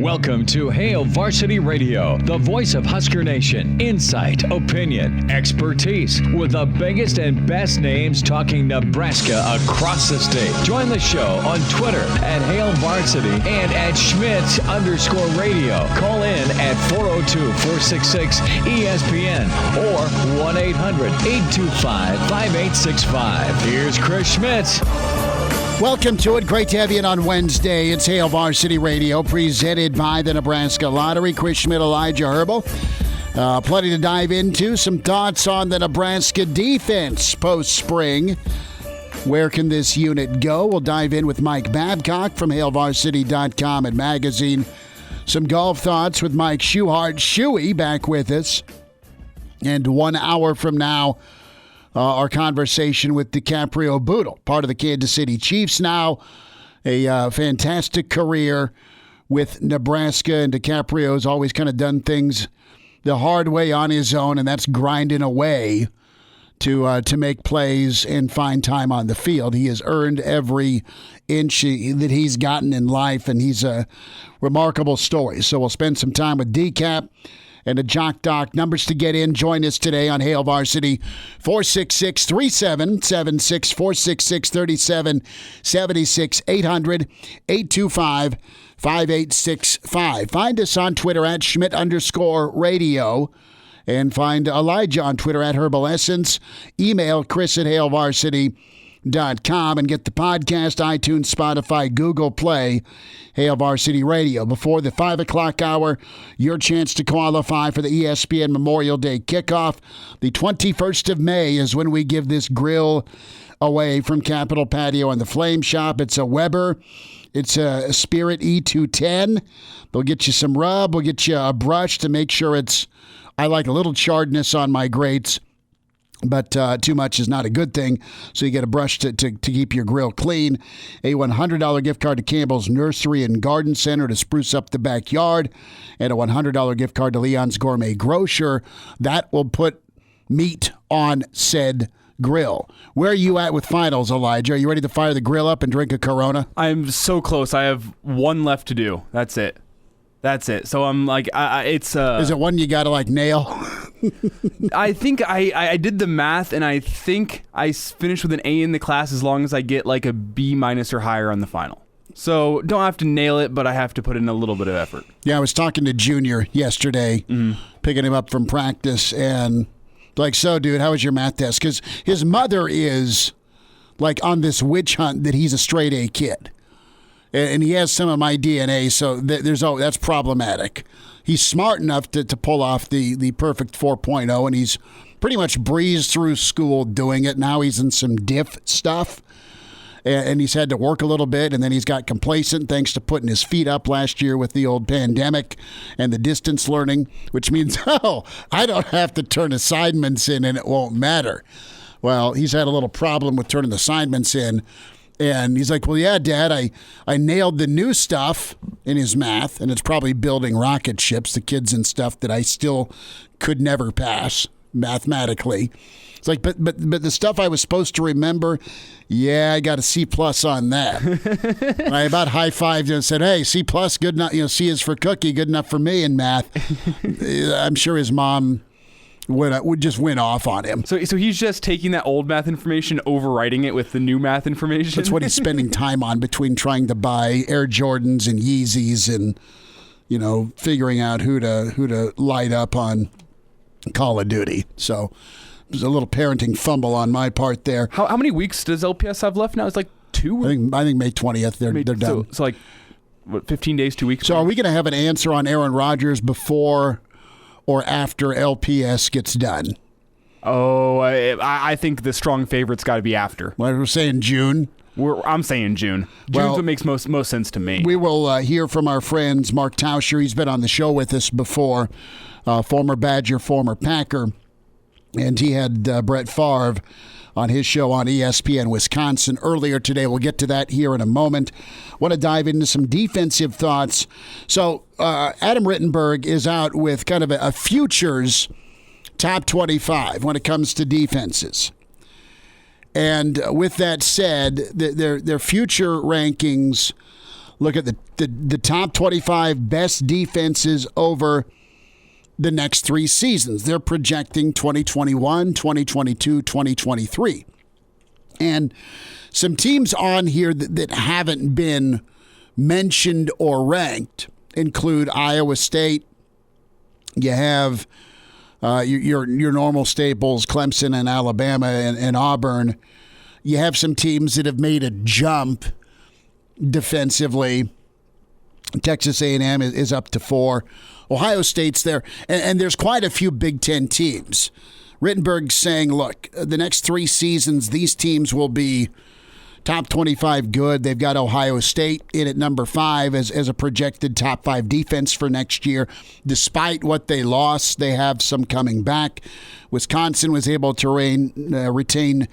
Welcome to Hail Varsity Radio, the voice of Husker Nation. Insight, opinion, expertise, with the biggest and best names talking Nebraska across the state. Join the show on Twitter at Hail Varsity and at Schmidt_radio. Call in at 402-466-ESPN or 1-800-825-5865. Here's Chris Schmidt. Welcome to it. Great to have you in on Wednesday. It's Hail Varsity Radio, presented by the Nebraska Lottery. Chris Schmidt, Elijah Herbel. Plenty to dive into. Some thoughts on the Nebraska defense post-spring. Where can this unit go? We'll dive in with Mike Babcock from HailVarsity.com and magazine. Some golf thoughts with Mike Schuhart. Shuey back with us. And 1 hour from now, our conversation with Dicaprio Bootle, part of the Kansas City Chiefs now. A fantastic career with Nebraska, and DiCaprio's always kind of done things the hard way on his own, and that's grinding away to make plays and find time on the field. He has earned every inch that he's gotten in life, and he's a remarkable story. So we'll spend some time with Decap and a Jock Doc. Numbers to get in. Join us today on Hail Varsity, 466-3776, 466-3776, 800-825-5865. Find us on Twitter at Schmidt_radio. And find Elijah on Twitter at Herbal Essence. Email Chris at HailVarsity.com and get the podcast, iTunes, Spotify, Google Play, Hail Varsity Radio. Before the 5 o'clock hour, your chance to qualify for the ESPN Memorial Day kickoff. The 21st of May is when we give this grill away from Capitol Patio and the Flame Shop. It's a Weber. It's a Spirit E210. They'll get you some rub. We'll get you a brush to make sure it's, I like a little charredness on my grates, but too much is not a good thing. So you get a brush to keep your grill clean. A $100 gift card to Campbell's Nursery and Garden Center to spruce up the backyard. And a $100 gift card to Leon's Gourmet Grocer. That will put meat on said grill. Where are you at with finals, Elijah? Are you ready to fire the grill up and drink a Corona? I'm so close. I have one left to do. That's it. So I'm like, it's... Is it one you got to, nail? I think I did the math, and I think I finished with an A in the class as long as I get, a B- or higher on the final. So don't have to nail it, but I have to put in a little bit of effort. Yeah, I was talking to Junior yesterday, picking him up from practice, and so, dude, how was your math test? Because his mother is, on this witch hunt that he's a straight A kid. And he has some of my DNA, so that's problematic. He's smart enough to pull off the perfect 4.0, and he's pretty much breezed through school doing it. Now he's in some diff stuff, and he's had to work a little bit, and then he's got complacent thanks to putting his feet up last year with the old pandemic and the distance learning, which means, I don't have to turn assignments in, and it won't matter. Well, he's had a little problem with turning the assignments in. And he's like, well, yeah, Dad, I nailed the new stuff in his math, and it's probably building rocket ships, the kids and stuff that I still could never pass mathematically. It's like, but the stuff I was supposed to remember, yeah, I got a C+ on that. And I about high-fived and said, hey, C+, good enough, C is for cookie, good enough for me in math. I'm sure his mom would just went off on him. So he's just taking that old math information, overwriting it with the new math information? That's what he's spending time on between trying to buy Air Jordans and Yeezys and, figuring out who to light up on Call of Duty. So there's a little parenting fumble on my part there. How many weeks does LPS have left now? It's 2? I think May 20th they're done. So what, 15 days, 2 weeks? So are we going to have an answer on Aaron Rodgers before or after LPS gets done? Oh, I think the strong favorite's got to be after. Well, we're saying June. I'm saying June. June's what makes most sense to me. We will hear from our friends, Mark Tauscher. He's been on the show with us before, former Badger, former Packer, and he had Brett Favre on his show on ESPN Wisconsin earlier today. We'll get to that here in a moment. Want to dive into some defensive thoughts. So Adam Rittenberg is out with kind of a futures top 25 when it comes to defenses. And with that said, their future rankings look at the top 25 best defenses over the next 3 seasons. They're projecting 2021, 2022, 2023. And some teams on here that haven't been mentioned or ranked include Iowa State. You have your normal staples, Clemson and Alabama and Auburn. You have some teams that have made a jump defensively. Texas A&M is up to 4. Ohio State's there. And there's quite a few Big Ten teams. Rittenberg's saying, look, the next 3 seasons, these teams will be top 25 good. They've got Ohio State in at number 5 as a projected top 5 defense for next year. Despite what they lost, they have some coming back. Wisconsin was able to retain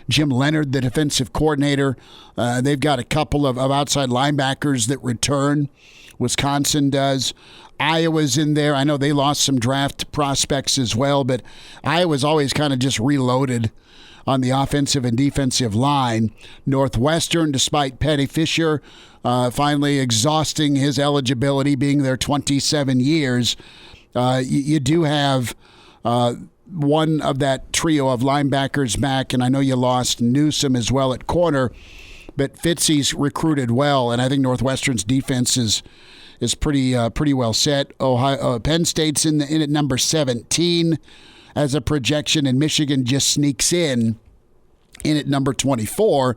Jim Leonard, the defensive coordinator. They've got a couple of outside linebackers that return. Wisconsin does. Iowa's in there. I know they lost some draft prospects as well, but Iowa's always kind of just reloaded on the offensive and defensive line. Northwestern, despite Petty Fisher finally exhausting his eligibility, being there 27 years, you do have one of that trio of linebackers back, and I know you lost Newsome as well at corner, but Fitzy's recruited well, and I think Northwestern's defense is pretty well set. Penn State's in at number 17 as a projection, and Michigan just sneaks in at number 24,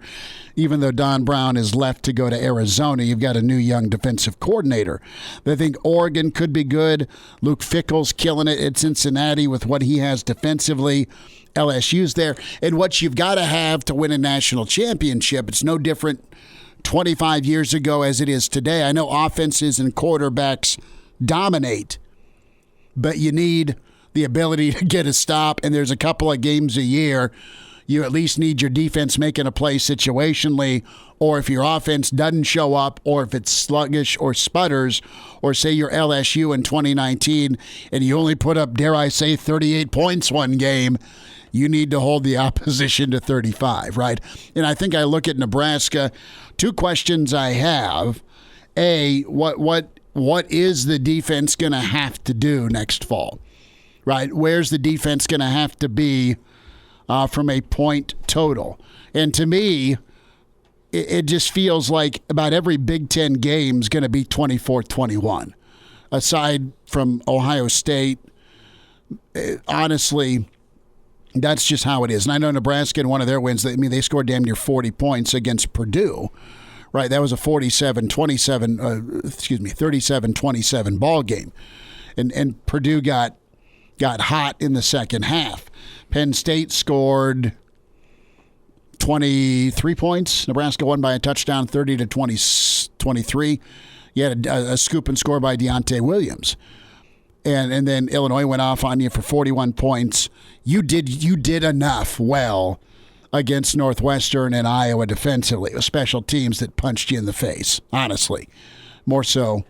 even though Don Brown is left to go to Arizona. You've got a new young defensive coordinator. I think Oregon could be good. Luke Fickell's killing it at Cincinnati with what he has defensively. LSU's there. And what you've got to have to win a national championship, it's no different 25 years ago as it is today. I know offenses and quarterbacks dominate, but you need the ability to get a stop, and there's a couple of games a year you at least need your defense making a play situationally, or if your offense doesn't show up, or if it's sluggish or sputters, or say you're LSU in 2019 and you only put up, dare I say, 38 points one game, you need to hold the opposition to 35, right? And I think I look at Nebraska, 2 questions I have. A, what is the defense going to have to do next fall, right? Where's the defense going to have to be from a point total? And to me, it just feels like about every Big Ten game is going to be 24-21. Aside from Ohio State, honestly, that's just how it is. And I know Nebraska in one of their wins, they scored damn near 40 points against Purdue. Right, that was a 37-27 ball game. And Purdue got hot in the second half. Penn State scored 23 points. Nebraska won by a touchdown, 30-23. You had a scoop and score by Deontay Williams. And then Illinois went off on you for 41 points. You did enough well against Northwestern and Iowa defensively. It was special teams that punched you in the face, honestly. More so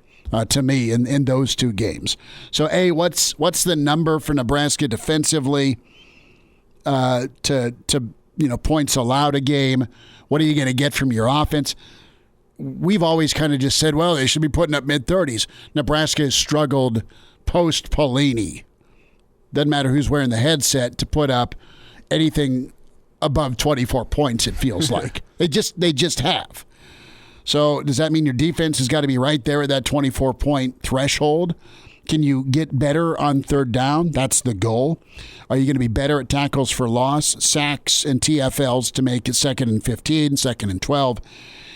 to me in those 2 games. So, A, what's the number for Nebraska defensively to points allowed a game? What are you going to get from your offense? We've always kind of just said, well, they should be putting up mid-30s. Nebraska has struggled post-Pelini. Doesn't matter who's wearing the headset to put up anything above 24 points, it feels like. They just have. So does that mean your defense has got to be right there at that 24-point threshold? Can you get better on third down? That's the goal. Are you going to be better at tackles for loss, sacks, and TFLs to make it 2nd and 15, 2nd and 12?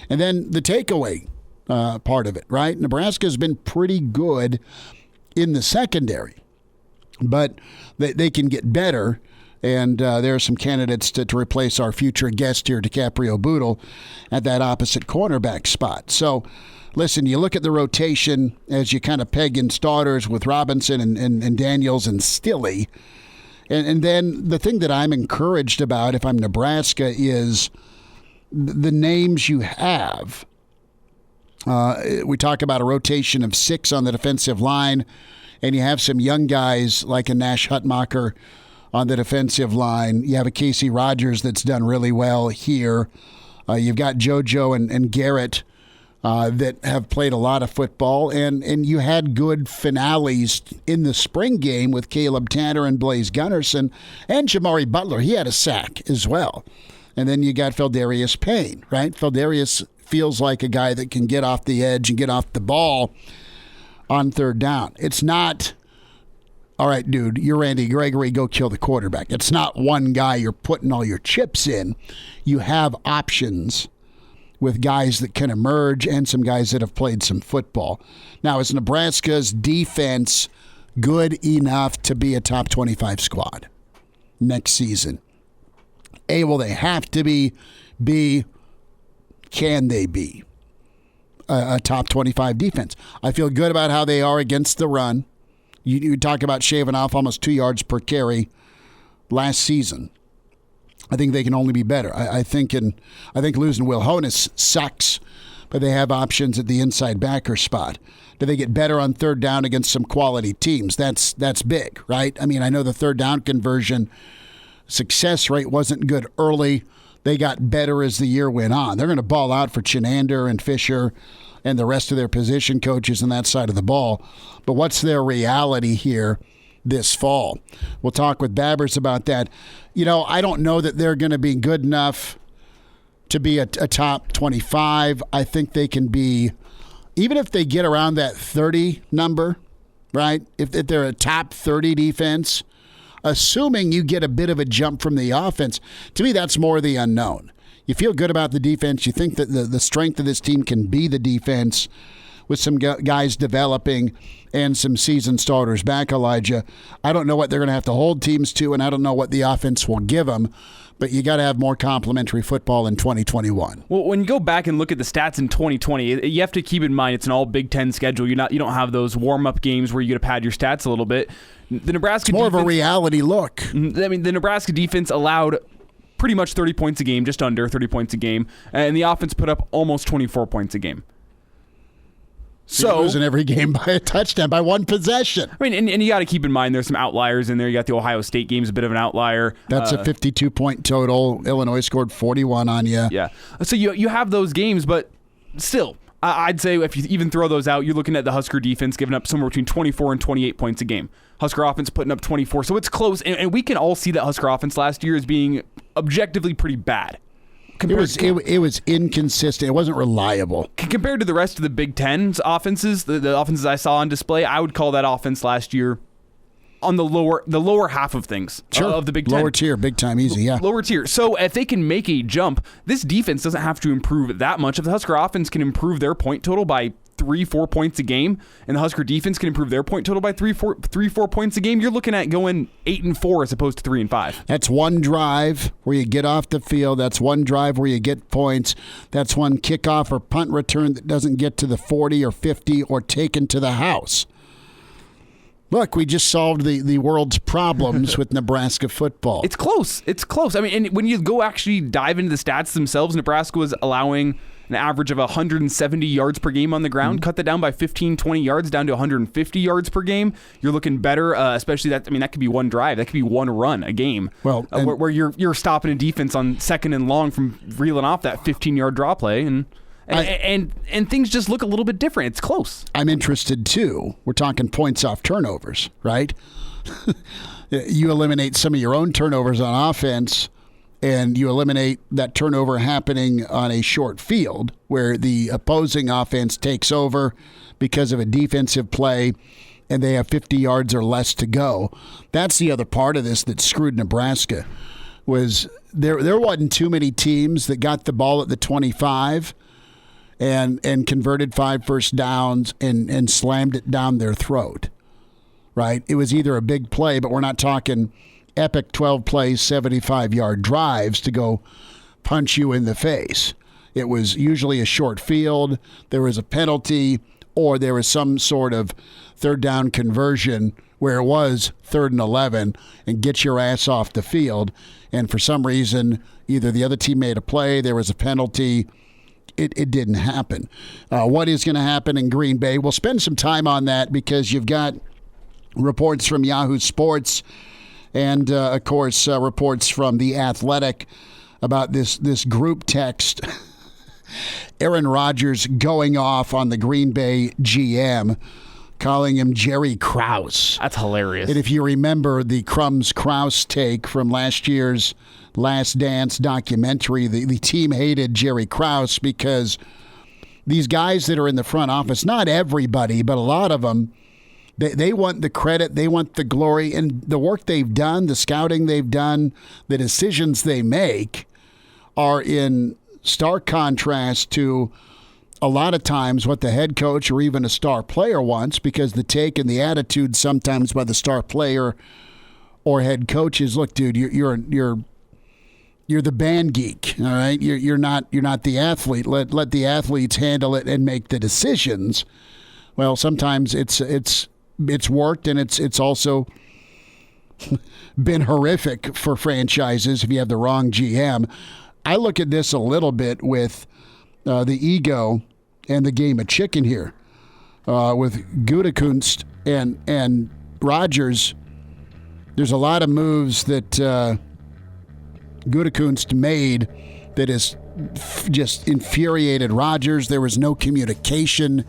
And then the takeaway part of it, right? Nebraska's been pretty good in the secondary, but they can get better. And there are some candidates to replace our future guest here, Dicaprio Bootle, at that opposite cornerback spot. So, listen, you look at the rotation as you kind of peg in starters with Robinson and Daniels and Stilley. And then the thing that I'm encouraged about, if I'm Nebraska, is the names you have. We talk about a rotation of 6 on the defensive line, and you have some young guys like a Nash Hutmacher on the defensive line. You have a Casey Rogers that's done really well here. You've got JoJo and Garrett that have played a lot of football, and you had good finales in the spring game with Caleb Tanner and Blaze Gunnerson, and Jamari Butler. He had a sack as well. And then you got Feldarius Payne, right? Feldarius feels like a guy that can get off the edge and get off the ball on third down. It's not, all right, dude, you're Randy Gregory, go kill the quarterback. It's not one guy you're putting all your chips in. You have options with guys that can emerge and some guys that have played some football. Now, is Nebraska's defense good enough to be a top 25 squad next season? A, will they have to be? B, can they be a top 25 defense? I feel good about how they are against the run. You talk about shaving off almost 2 yards per carry last season. I think they can only be better. I think losing Will Honus sucks, but they have options at the inside backer spot. Do they get better on third down against some quality teams? That's big, right? I mean, I know the third down conversion success rate wasn't good early. They got better as the year went on. They're going to ball out for Chinander and Fisher and the rest of their position coaches on that side of the ball. But what's their reality here this fall? We'll talk with Babbers about that. You know, I don't know that they're going to be good enough to be a top 25. I think they can be, even if they get around that 30 number, right? If they're a top 30 defense, assuming you get a bit of a jump from the offense, to me that's more the unknown. You feel good about the defense. You think that the strength of this team can be the defense with some guys developing and some seasoned starters back, Elijah. I don't know what they're going to have to hold teams to, and I don't know what the offense will give them, but you got to have more complementary football in 2021. Well, when you go back and look at the stats in 2020, you have to keep in mind it's an all Big Ten schedule. You don't have those warm-up games where you get to pad your stats a little bit. The Nebraska more defense, of a reality look. I mean, the Nebraska defense allowed pretty much 30 points a game, just under 30 points a game, and the offense put up almost 24 points a game. So you're losing every game by a touchdown, by one possession. I mean, and you got to keep in mind there's some outliers in there. You got the Ohio State game's a bit of an outlier. That's a 52-point total. Illinois scored 41 on you. Yeah. So you have those games, but still, I'd say if you even throw those out, you're looking at the Husker defense giving up somewhere between 24 and 28 points a game. Husker offense putting up 24. So it's close, and we can all see that Husker offense last year as being objectively pretty bad. It was inconsistent. It wasn't reliable. Compared to the rest of the Big Ten's offenses, the offenses I saw on display, I would call that offense last year on the lower half of things. Sure. Of the Big Ten. Lower tier, big time, easy, yeah. Lower tier. So if they can make a jump, this defense doesn't have to improve that much. If the Husker offense can improve their point total by 3-4 points a game, and the Husker defense can improve their point total by 3-4 points a game, you're looking at going 8-4 as opposed to 3-5. That's one drive where you get off the field. That's one drive where you get points. That's one kickoff or punt return that doesn't get to the 40 or 50 or taken to the house. Look, we just solved the world's problems with Nebraska football. It's close. It's close. I mean, and when you go actually dive into the stats themselves, Nebraska was allowing an average of 170 yards per game on the ground. Cut that down by 15, 20 yards down to 150 yards per game. You're looking better, especially that. I mean, that could be one drive. That could be one run a game. Well, where you're stopping a defense on second and long from reeling off that 15-yard draw play, and things just look a little bit different. It's close. I'm interested too. We're talking points off turnovers, right? You eliminate some of your own turnovers on offense, and you eliminate that turnover happening on a short field where the opposing offense takes over because of a defensive play and they have 50 yards or less to go. That's the other part of this that screwed Nebraska. Was there wasn't too many teams that got the ball at the 25 and converted 5 first downs and slammed it down their throat, right? It was either a big play, but we're not talking epic 12-play, 75-yard drives to go punch you in the face. It was usually a short field, there was a penalty, or there was some sort of third down conversion where it was 3rd and 11 and get your ass off the field. And for some reason, either the other team made a play, there was a penalty. It didn't happen. What is going to happen in Green Bay? We'll spend some time on that because you've got reports from Yahoo Sports and, of course, reports from The Athletic about this group text Aaron Rodgers going off on the Green Bay GM, calling him Jerry Krause. That's hilarious. And if you remember the Crumbs Krause take from last year's Last Dance documentary, the team hated Jerry Krause because these guys that are in the front office, not everybody, but a lot of them, they want the credit, they want the glory, and the work they've done, the scouting they've done, the decisions they make are in stark contrast to a lot of times what the head coach or even a star player wants, because the take and the attitude sometimes by the star player or head coach is, look, dude, you're the band geek, all right? You're not the athlete. Let the athletes handle it and make the decisions. Well, sometimes it's worked, and it's also been horrific for franchises if you have the wrong GM. I look at this a little bit with the ego and the game of chicken here with Gutekunst and Rodgers. There's a lot of moves that Gutekunst made that has just infuriated Rodgers. There was no communication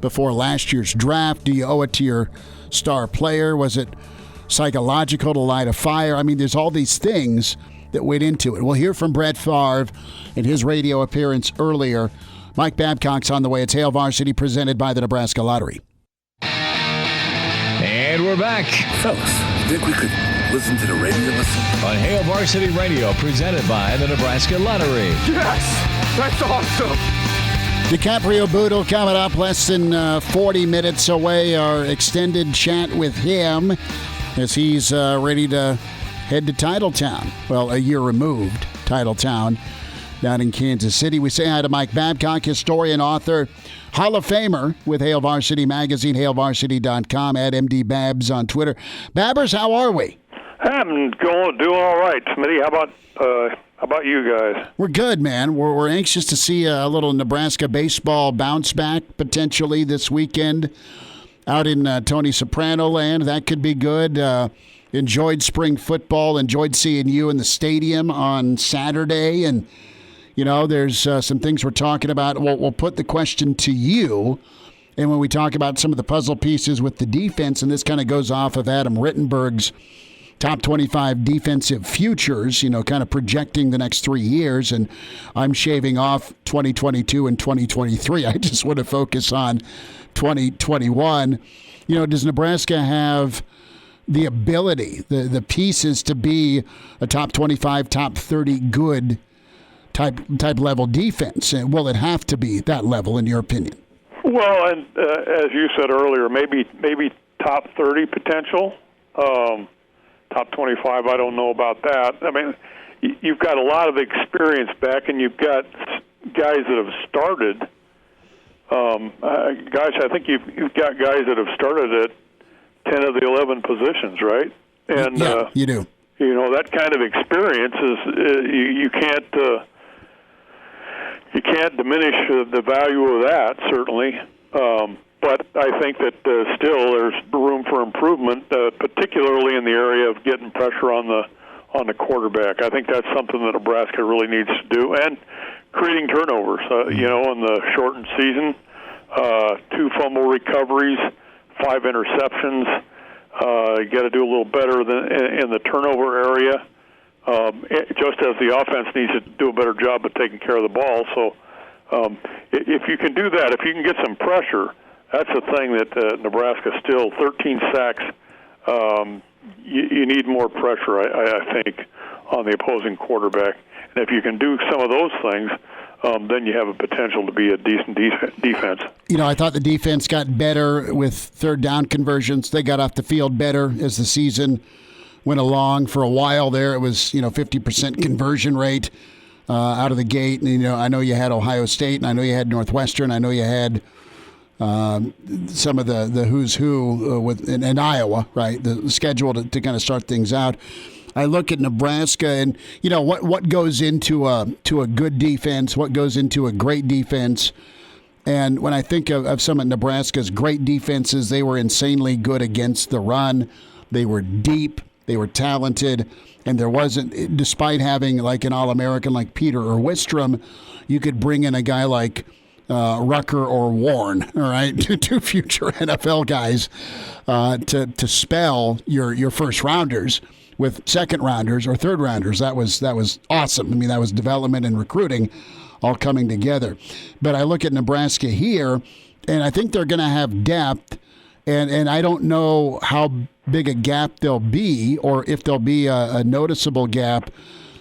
before last year's draft. Do you owe it to your star player? Was it psychological to light a fire? I mean, there's all these things that went into it. We'll hear from Brett Favre in his radio appearance earlier. Mike Babcock's on the way. It's Hail Varsity presented by the Nebraska Lottery. And we're back Fellas, think we could listen to the radio on Hail Varsity Radio presented by the Nebraska Lottery. Yes! That's awesome! Dicaprio Bootle coming up less than 40 minutes away. Our extended chat with him as he's ready to head to Titletown. Well, a year removed, Titletown, down in Kansas City. We say hi to Mike Babcock, historian, author, Hall of Famer with Hail Varsity Magazine, hailvarsity.com, at MD Babs on Twitter. Babbers, how are we? I'm doing all right, Smitty. How about you guys? We're good, man. We're anxious to see a little Nebraska baseball bounce back potentially this weekend out in Tony Soprano land. That could be good. Enjoyed spring football. Enjoyed seeing you in the stadium on Saturday. And, you know, there's some things we're talking about. We'll put the question to you. And when we talk about some of the puzzle pieces with the defense, and this kind of goes off of Adam Rittenberg's top 25 defensive futures, you know, kind of projecting the next 3 years. And I'm shaving off 2022 and 2023. I just want to focus on 2021. You know, does Nebraska have the ability, the pieces to be a top 25, top 30 good type level defense? And will it have to be that level, in your opinion? Well, and as you said earlier, maybe top 30 potential. Top 25, I don't know about that. I mean, you've got a lot of experience back, and you've got guys that have started. I think you've got guys that have started at 10 of the 11 positions, right? And yeah, you do. You know, that kind of experience is you can't diminish the value of that, certainly. But I think that still there's room for improvement, particularly in the area of getting pressure on the quarterback. I think that's something that Nebraska really needs to do, and creating turnovers. You know, in the shortened season, 2 fumble recoveries, 5 interceptions. You got to do a little better in the turnover area, just as the offense needs to do a better job of taking care of the ball. So if you can do that, if you can get some pressure, that's the thing that Nebraska still, 13 sacks, you need more pressure, I think, on the opposing quarterback. And if you can do some of those things, then you have a potential to be a decent defense. You know, I thought the defense got better with third down conversions. They got off the field better as the season went along. For a while there, it was, 50% conversion rate out of the gate. And, I know you had Ohio State, and I know you had Northwestern. I know you had some of the who's who in Iowa, right? The schedule to kind of start things out. I look at Nebraska, and what goes into a good defense, what goes into a great defense. And when I think of some of Nebraska's great defenses, they were insanely good against the run. They were deep. They were talented, and there wasn't, despite having like an All-American like Peter or Wistrom, you could bring in a guy like Rucker or Warren, all right, two future NFL guys to spell your first rounders with second rounders or third rounders. That was awesome. I mean, that was development and recruiting all coming together. But I look at Nebraska here, and I think they're going to have depth, and I don't know how big a gap there'll be, or if there'll be a noticeable gap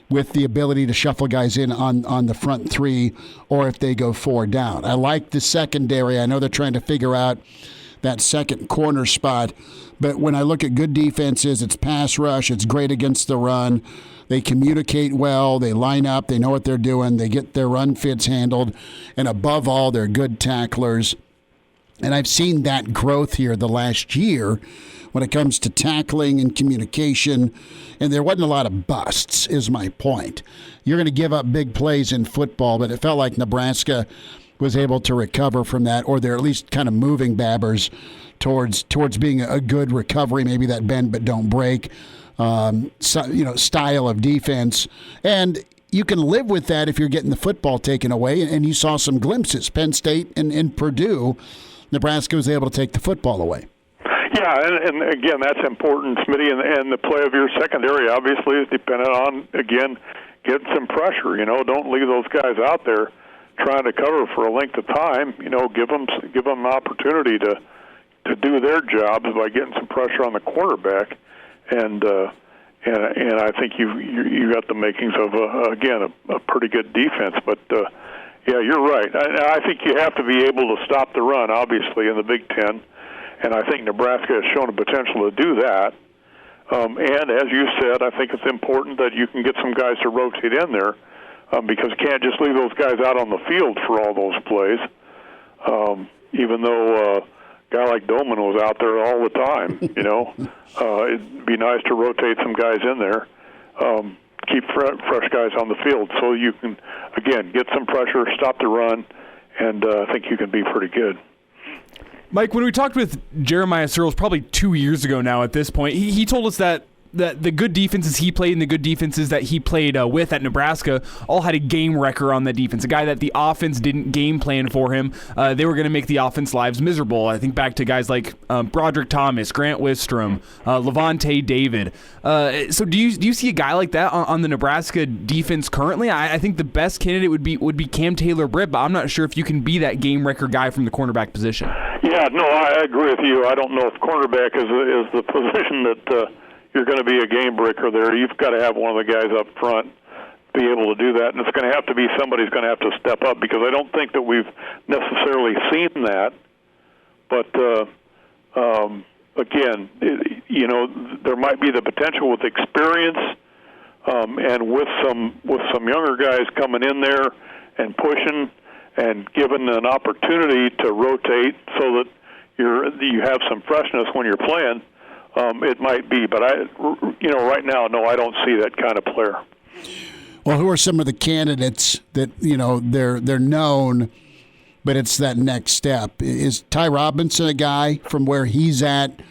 with the ability to shuffle guys in on the front three, or if they go 4 down. I like the secondary. I know they're trying to figure out that second corner spot, but when I look at good defenses, it's pass rush, it's great against the run. They communicate well, they line up, they know what they're doing, they get their run fits handled, and above all, they're good tacklers. And I've seen that growth here the last year when it comes to tackling and communication, and there wasn't a lot of busts, is my point. You're going to give up big plays in football, but it felt like Nebraska was able to recover from that, or they're at least kind of moving Babbers towards being a good recovery, maybe that bend but don't break style of defense. And you can live with that if you're getting the football taken away, and you saw some glimpses. Penn State and Purdue, Nebraska was able to take the football away. Yeah, and again, that's important, Smitty, and the play of your secondary obviously is dependent on, again, getting some pressure. Don't leave those guys out there trying to cover for a length of time. Give them an opportunity to do their jobs by getting some pressure on the quarterback, and I think you got the makings of a pretty good defense. But yeah, you're right. I think you have to be able to stop the run, obviously, in the Big Ten, and I think Nebraska has shown a potential to do that. And as you said, I think it's important that you can get some guys to rotate in there. Because you can't just leave those guys out on the field for all those plays, even though a guy like Doman was out there all the time. It'd be nice to rotate some guys in there, keep fresh guys on the field so you can, again, get some pressure, stop the run, and I think you can be pretty good. Mike, when we talked with Jeremiah Searles probably 2 years ago now at this point, he told us that the good defenses he played and the good defenses that he played with at Nebraska all had a game wrecker on the defense, a guy that the offense didn't game plan for him. They were going to make the offense lives miserable. I think back to guys like Broderick Thomas, Grant Wistrom, Levante David. So do you see a guy like that on the Nebraska defense currently? I think the best candidate would be Cam Taylor-Britt, but I'm not sure if you can be that game wrecker guy from the cornerback position. Yeah, no, I agree with you. I don't know if cornerback is the position that you're going to be a game breaker there. You've got to have one of the guys up front be able to do that, and it's going to have to be somebody's going to have to step up, because I don't think that we've necessarily seen that. But again, there might be the potential with experience and with some younger guys coming in there and pushing and given an opportunity to rotate so that you have some freshness when you're playing. It might be, but right now, no, I don't see that kind of player. Well, who are some of the candidates that they're known, but it's that next step? Is Ty Robinson a guy from where he's at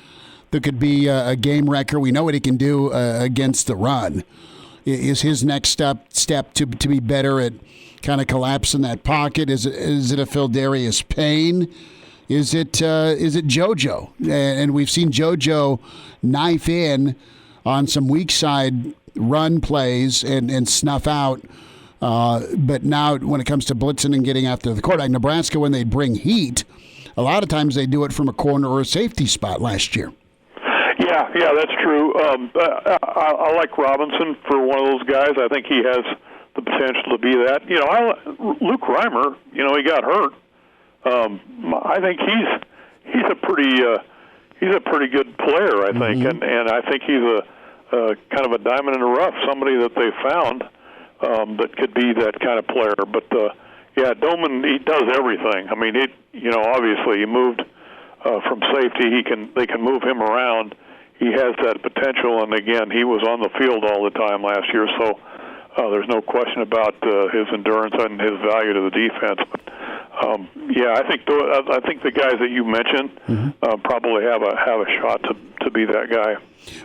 that could be a game wrecker? We know what he can do against the run. Is his next step to be better at kind of collapsing that pocket? Is it a Phildarius Payne? Is it JoJo? And we've seen JoJo knife in on some weak side run plays and snuff out. But now when it comes to blitzing and getting after the quarterback, Nebraska, when they bring heat, a lot of times they do it from a corner or a safety spot last year. Yeah, that's true. I like Robinson for one of those guys. I think he has the potential to be that. Luke Reimer, he got hurt. I think he's a pretty good player, I think, and I think he's a kind of a diamond in the rough, somebody that they found that could be that kind of player. But Doman, he does everything. I mean, obviously he moved from safety. They can move him around. He has that potential, and again, he was on the field all the time last year, so there's no question about his endurance and his value to the defense. But I think the guys that you mentioned probably have a shot to be that guy.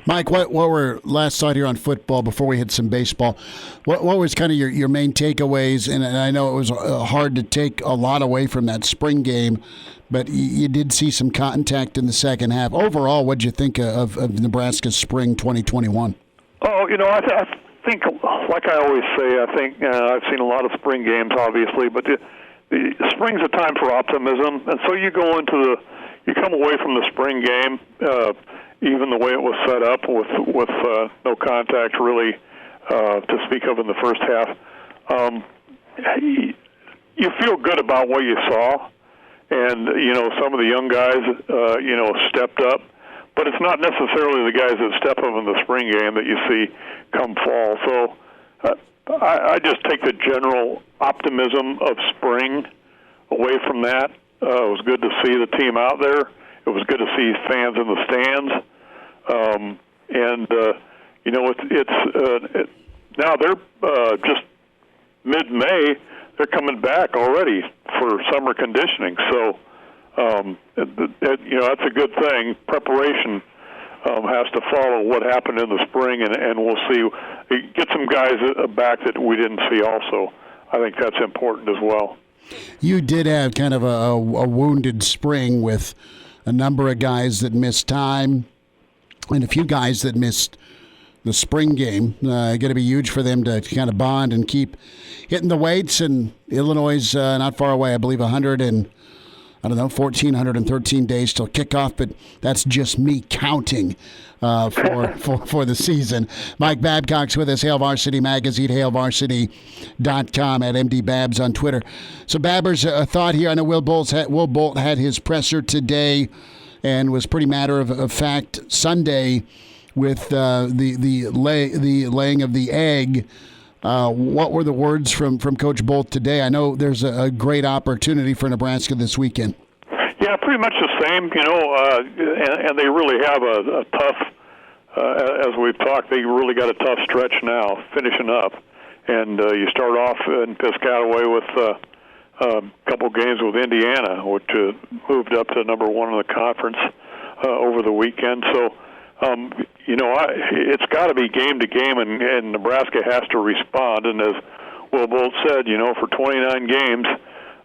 Mike, what were last thought here on football before we hit some baseball? What was kind of your main takeaways? And I know it was hard to take a lot away from that spring game, but you did see some contact in the second half. Overall, what did you think of Nebraska's spring 2021? Oh, I think, like I always say, I think I've seen a lot of spring games, obviously, but the spring's a time for optimism, and so you come away from the spring game, even the way it was set up with no contact really to speak of in the first half. You feel good about what you saw, and some of the young guys stepped up, but it's not necessarily the guys that step up in the spring game that you see come fall. So I just take the general optimism of spring away from that. It was good to see the team out there. It was good to see fans in the stands, now they're just mid-May. They're coming back already for summer conditioning. So that's a good thing. Preparation has to follow what happened in the spring, and we'll see. Get some guys back that we didn't see. Also, I think that's important as well. You did have kind of a wounded spring with a number of guys that missed time and a few guys that missed the spring game. Going to be huge for them to kind of bond and keep hitting the weights. And Illinois is not far away. I believe 113 days till kickoff, but that's just me counting for the season. Mike Babcock's with us, Hail Varsity Magazine, HailVarsity.com, at MD Babs on Twitter. So, Babbers, a thought here. I know Will Bolt had his presser today and was pretty matter of fact Sunday with the laying of the egg. What were the words from Coach Bolt today? I know there's a great opportunity for Nebraska this weekend. Yeah, pretty much the same, and they really have a tough, as we've talked, they really got a tough stretch now, finishing up. And you start off in Piscataway with a couple games with Indiana, which moved up to number one in the conference over the weekend. So, it's got to be game to game, and Nebraska has to respond. And as Will Bolt said, for 29 games,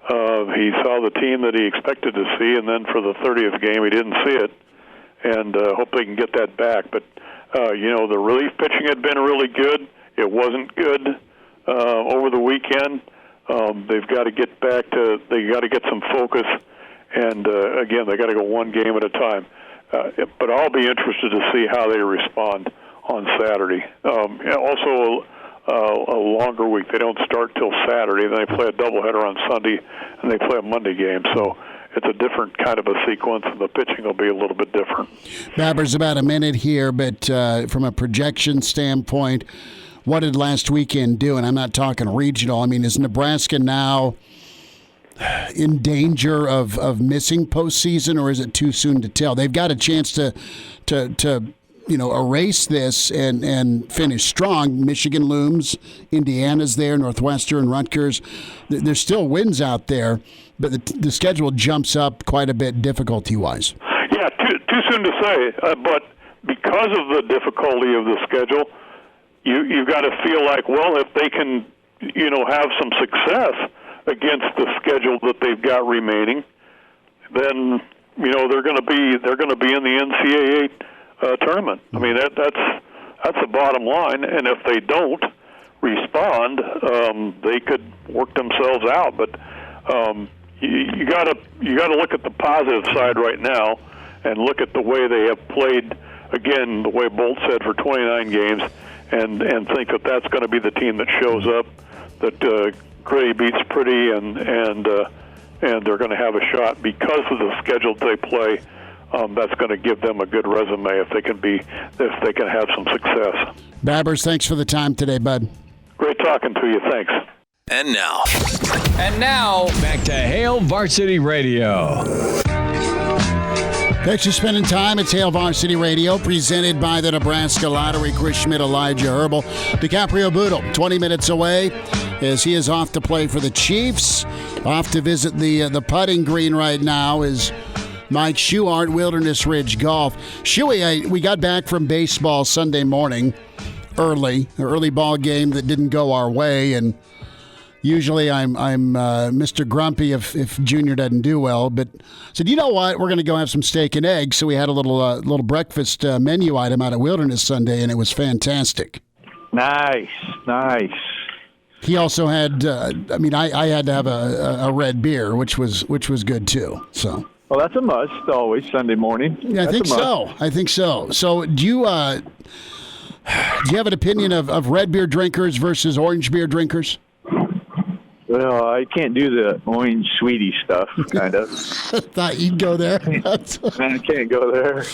he saw the team that he expected to see, and then for the 30th game, he didn't see it. And hope they can get that back. But the relief pitching had been really good. It wasn't good over the weekend. They've got to get back to. They got to get some focus, and again, they got to go one game at a time. But I'll be interested to see how they respond on Saturday. Also, a longer week. They don't start till Saturday. Then they play a doubleheader on Sunday, and they play a Monday game. So it's a different kind of a sequence, and the pitching will be a little bit different. Babber's about a minute here, but from a projection standpoint, what did last weekend do? And I'm not talking regional. I mean, is Nebraska now in danger of missing postseason, or is it too soon to tell? They've got a chance to erase this and finish strong. Michigan looms, Indiana's there, Northwestern, Rutgers. There's still wins out there, but the schedule jumps up quite a bit difficulty-wise. Yeah, too soon to say, but because of the difficulty of the schedule, you've got to feel like, well, if they can, have some success against the schedule that they've got remaining, then they're going to be in the NCAA tournament. I mean that's the bottom line. And if they don't respond, they could work themselves out. But you got to look at the positive side right now, and look at the way they have played. Again, the way Bolt said, for 29 games, and think that that's going to be the team that shows up. That gritty beats pretty, and they're going to have a shot because of the schedule they play. That's going to give them a good resume if they can have some success. Babbers, thanks for the time today, bud. Great talking to you. Thanks. And now, back to Hail Varsity Radio. Thanks for spending time. It's Hail Varsity Radio, presented by the Nebraska Lottery. Chris Schmidt, Elijah Herbel. Dicaprio Bootle, 20 minutes away, as he is off to play for the Chiefs. Off to visit the putting green right now is Mike Schuart, Wilderness Ridge Golf. Shuey, we got back from baseball Sunday morning early ball game that didn't go our way, and usually I'm Mr. Grumpy if Junior doesn't do well, but I said, you know what, we're going to go have some steak and eggs. So we had a little breakfast menu item out at Wilderness Sunday, and it was fantastic. Nice. He also had, I had to have a red beer, which was good too. So. Well, that's a must always Sunday morning. Yeah, I think so. So do you have an opinion of red beer drinkers versus orange beer drinkers? Well, I can't do the orange sweetie stuff, kind of. Thought you'd go there. I can't go there.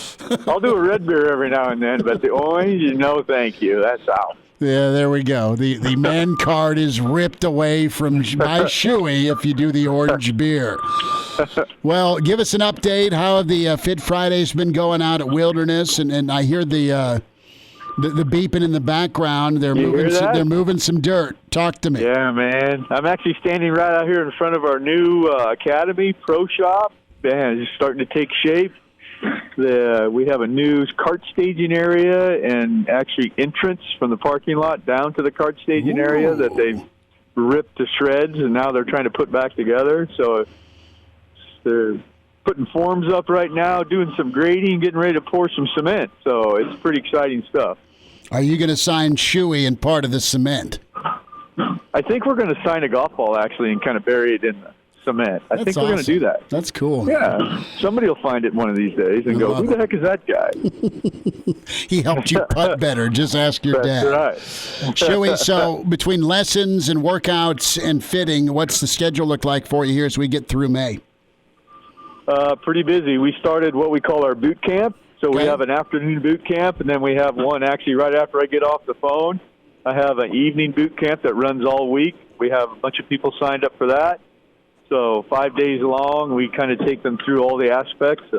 I'll do a red beer every now and then, but the orange, no thank you. That's out. Yeah, there we go. The man card is ripped away by Shuey if you do the orange beer. Well, give us an update. How have the Fit Fridays been going out at Wilderness? And I hear the beeping in the background. They're moving some dirt. Talk to me. Yeah, man. I'm actually standing right out here in front of our new Academy Pro Shop. Man, it's starting to take shape. We have a new kart staging area and actually entrance from the parking lot down to the kart staging area that they've ripped to shreds, and now they're trying to put back together. So they're putting forms up right now, doing some grading, getting ready to pour some cement. So it's pretty exciting stuff. Are you going to sign Shuey in part of the cement? I think we're going to sign a golf ball, actually, and kind of bury it in the cement. I think we're going to do that. That's cool. Yeah. Somebody will find it one of these days and go, who the heck is that guy? He helped you putt better. Just ask your dad. That's right. Shuey, so between lessons and workouts and fitting, what's the schedule look like for you here as we get through May? Pretty busy. We started what we call our boot camp. So we have an afternoon boot camp, and then we have one actually right after I get off the phone. I have an evening boot camp that runs all week. We have a bunch of people signed up for that. So 5 days long, we kind of take them through all the aspects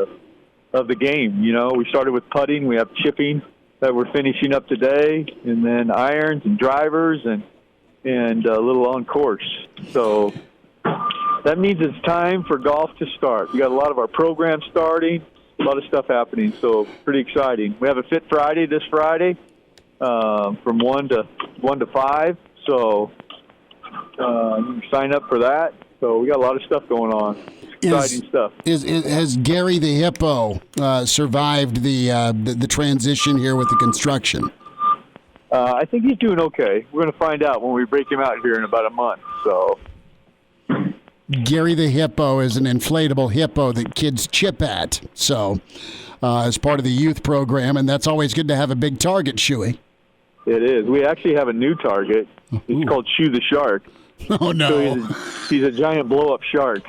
of the game. You know, we started with putting. We have chipping that we're finishing up today, and then irons and drivers and a little on course. So that means it's time for golf to start. We got a lot of our programs starting, a lot of stuff happening, so pretty exciting. We have a Fit Friday this Friday from 1 to 5, so you can sign up for that. So we got a lot of stuff going on. Exciting stuff. Has Gary the Hippo survived the transition here with the construction? I think he's doing okay. We're going to find out when we break him out here in about a month. So Gary the Hippo is an inflatable hippo that kids chip at. So as part of the youth program, and that's always good to have a big target, Shuey. It is. We actually have a new target. It's called Shoe the Shark. Oh, no. So he's a giant blow-up shark.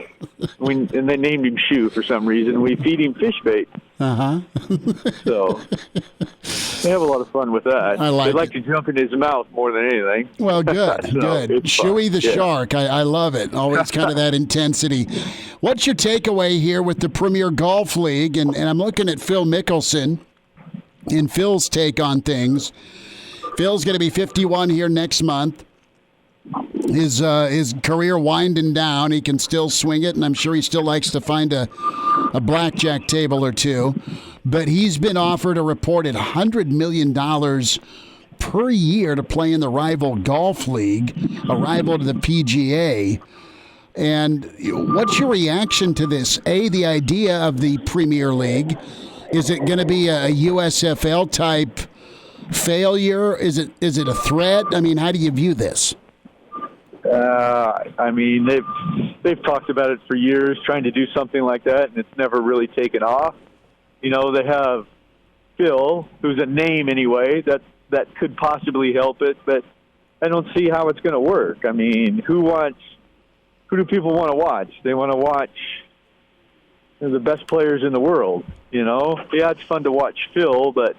And they named him Shoe for some reason. We feed him fish bait. Uh-huh. So they have a lot of fun with that. They like to jump in his mouth more than anything. Well, good, So good. Shuey the Shark. I love it. Always kind of that intensity. What's your takeaway here with the Premier Golf League? And I'm looking at Phil Mickelson and Phil's take on things. Phil's going to be 51 here next month. His career winding down. He can still swing it, and I'm sure he still likes to find a blackjack table or two. But he's been offered a reported $100 million per year to play in the rival golf league, a rival to the PGA. And what's your reaction to this? A, the idea of the Premier League. Is it going to be a USFL type failure? Is it a threat? I mean, how do you view this? I mean, they've talked about it for years, trying to do something like that, and it's never really taken off. You know, they have Phil, who's a name anyway, that could possibly help it, but I don't see how it's going to work. I mean, who do people want to watch? They want to watch the best players in the world, you know? Yeah, it's fun to watch Phil, but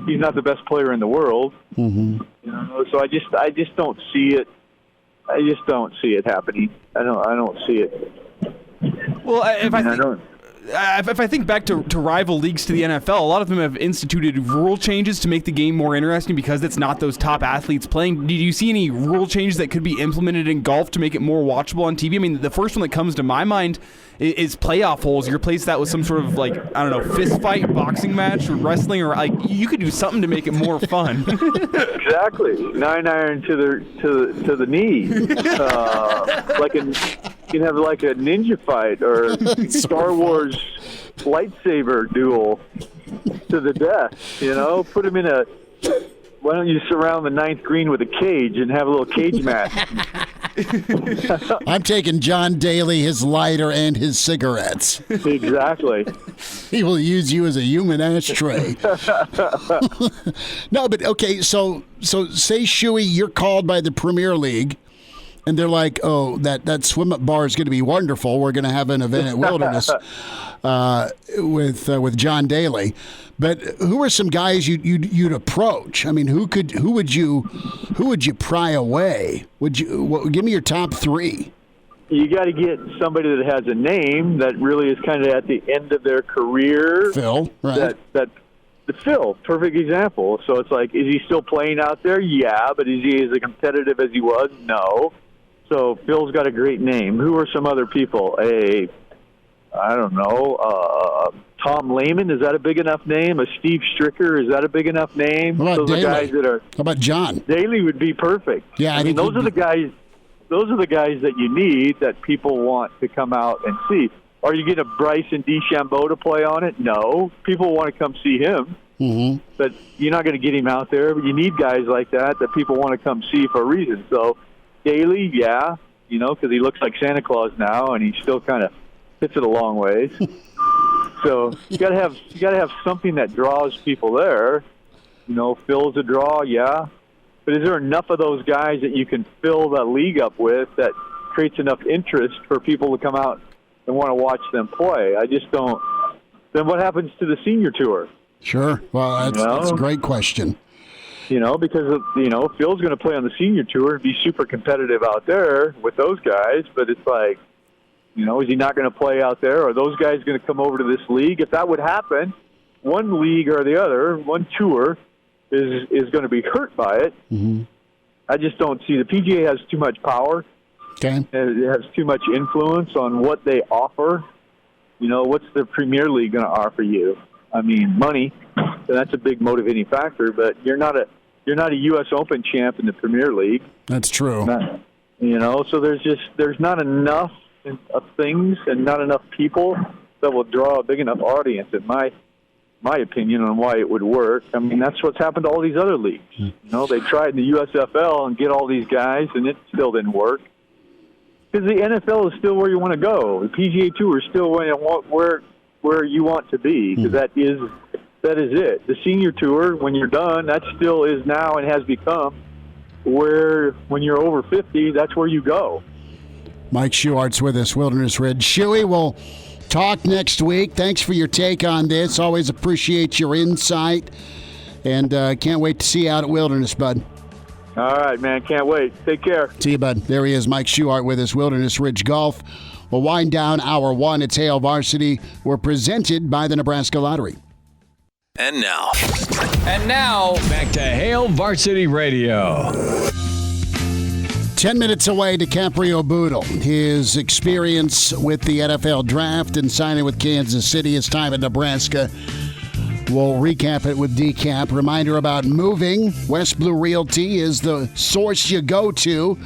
he's not the best player in the world. Mm-hmm. You know, so I just don't see it. I just don't see it happening. I don't see it. Well, if I think back to rival leagues to the NFL, a lot of them have instituted rule changes to make the game more interesting because it's not those top athletes playing. Do you see any rule changes that could be implemented in golf to make it more watchable on TV? I mean, the first one that comes to my mind is playoff holes. You replace that with some sort of, like, I don't know, fist fight, boxing match, or wrestling, or like you could do something to make it more fun. Exactly, 9-iron to the knee, you can have like a ninja fight or Star Wars lightsaber duel to the death. Put him in why don't you surround the ninth green with a cage and have a little cage match? I'm taking John Daly, his lighter, and his cigarettes. Exactly. He will use you as a human ashtray. No, but okay, so say, Shuey, you're called by the Premier League, and they're like, oh, that swim-up bar is going to be wonderful. We're going to have an event at Wilderness with John Daly. But who are some guys you'd approach? I mean, who would you pry away? Give me your top three. You got to get somebody that has a name that really is kind of at the end of their career. Phil, right? Phil, perfect example. So it's like, is he still playing out there? Yeah, but is he as competitive as he was? No. So Phil's got a great name. Who are some other people? I don't know. Tom Lehman, is that a big enough name? A Steve Stricker, is that a big enough name? How about Those Daly? are guys that are. How about John? Daly would be perfect. Yeah, I mean, those are the guys. Those are the guys that you need that people want to come out and see. Are you getting a Bryson DeChambeau to play on it? No. People want to come see him. Mm-hmm. But you're not going to get him out there. But you need guys like that people want to come see for a reason. So Daly, yeah, because he looks like Santa Claus now, and he still kind of hits it a long ways. So you got to have something that draws people there. Phil's a draw, yeah. But is there enough of those guys that you can fill the league up with that creates enough interest for people to come out and want to watch them play? I just don't. Then what happens to the senior tour? Sure. Well, that's a great question. Because Phil's going to play on the senior tour and be super competitive out there with those guys. But it's like, is he not going to play out there? Are those guys going to come over to this league? If that would happen, one league or the other, one tour is going to be hurt by it. Mm-hmm. I just don't see. The PGA has too much power. Okay. It has too much influence on what they offer. What's the Premier League going to offer you? I mean, money. So that's a big motivating factor. But you're not a U.S. Open champ in the Premier League. That's true. So there's not enough of things and not enough people that will draw a big enough audience, in my opinion, on why it would work. I mean, that's what's happened to all these other leagues. They tried in the USFL and get all these guys, and it still didn't work. Because the NFL is still where you want to go. The PGA Tour is still where you want to be, because that is it. The Senior Tour, when you're done, that still is now and has become where, when you're over 50, that's where you go. Mike Schuart's with us, Wilderness Ridge. Shuey, we'll talk next week. Thanks for your take on this. Always appreciate your insight. And can't wait to see you out at Wilderness, bud. All right, man. Can't wait. Take care. See you, bud. There he is, Mike Schuart with us, Wilderness Ridge Golf. We'll wind down hour one. It's Hail Varsity. We're presented by the Nebraska Lottery. And now, back to Hail Varsity Radio. 10 minutes away, Dicaprio Bootle. His experience with the NFL draft and signing with Kansas City, his time in Nebraska. We'll recap it with Decap. Reminder about moving. West Blue Realty is the source you go to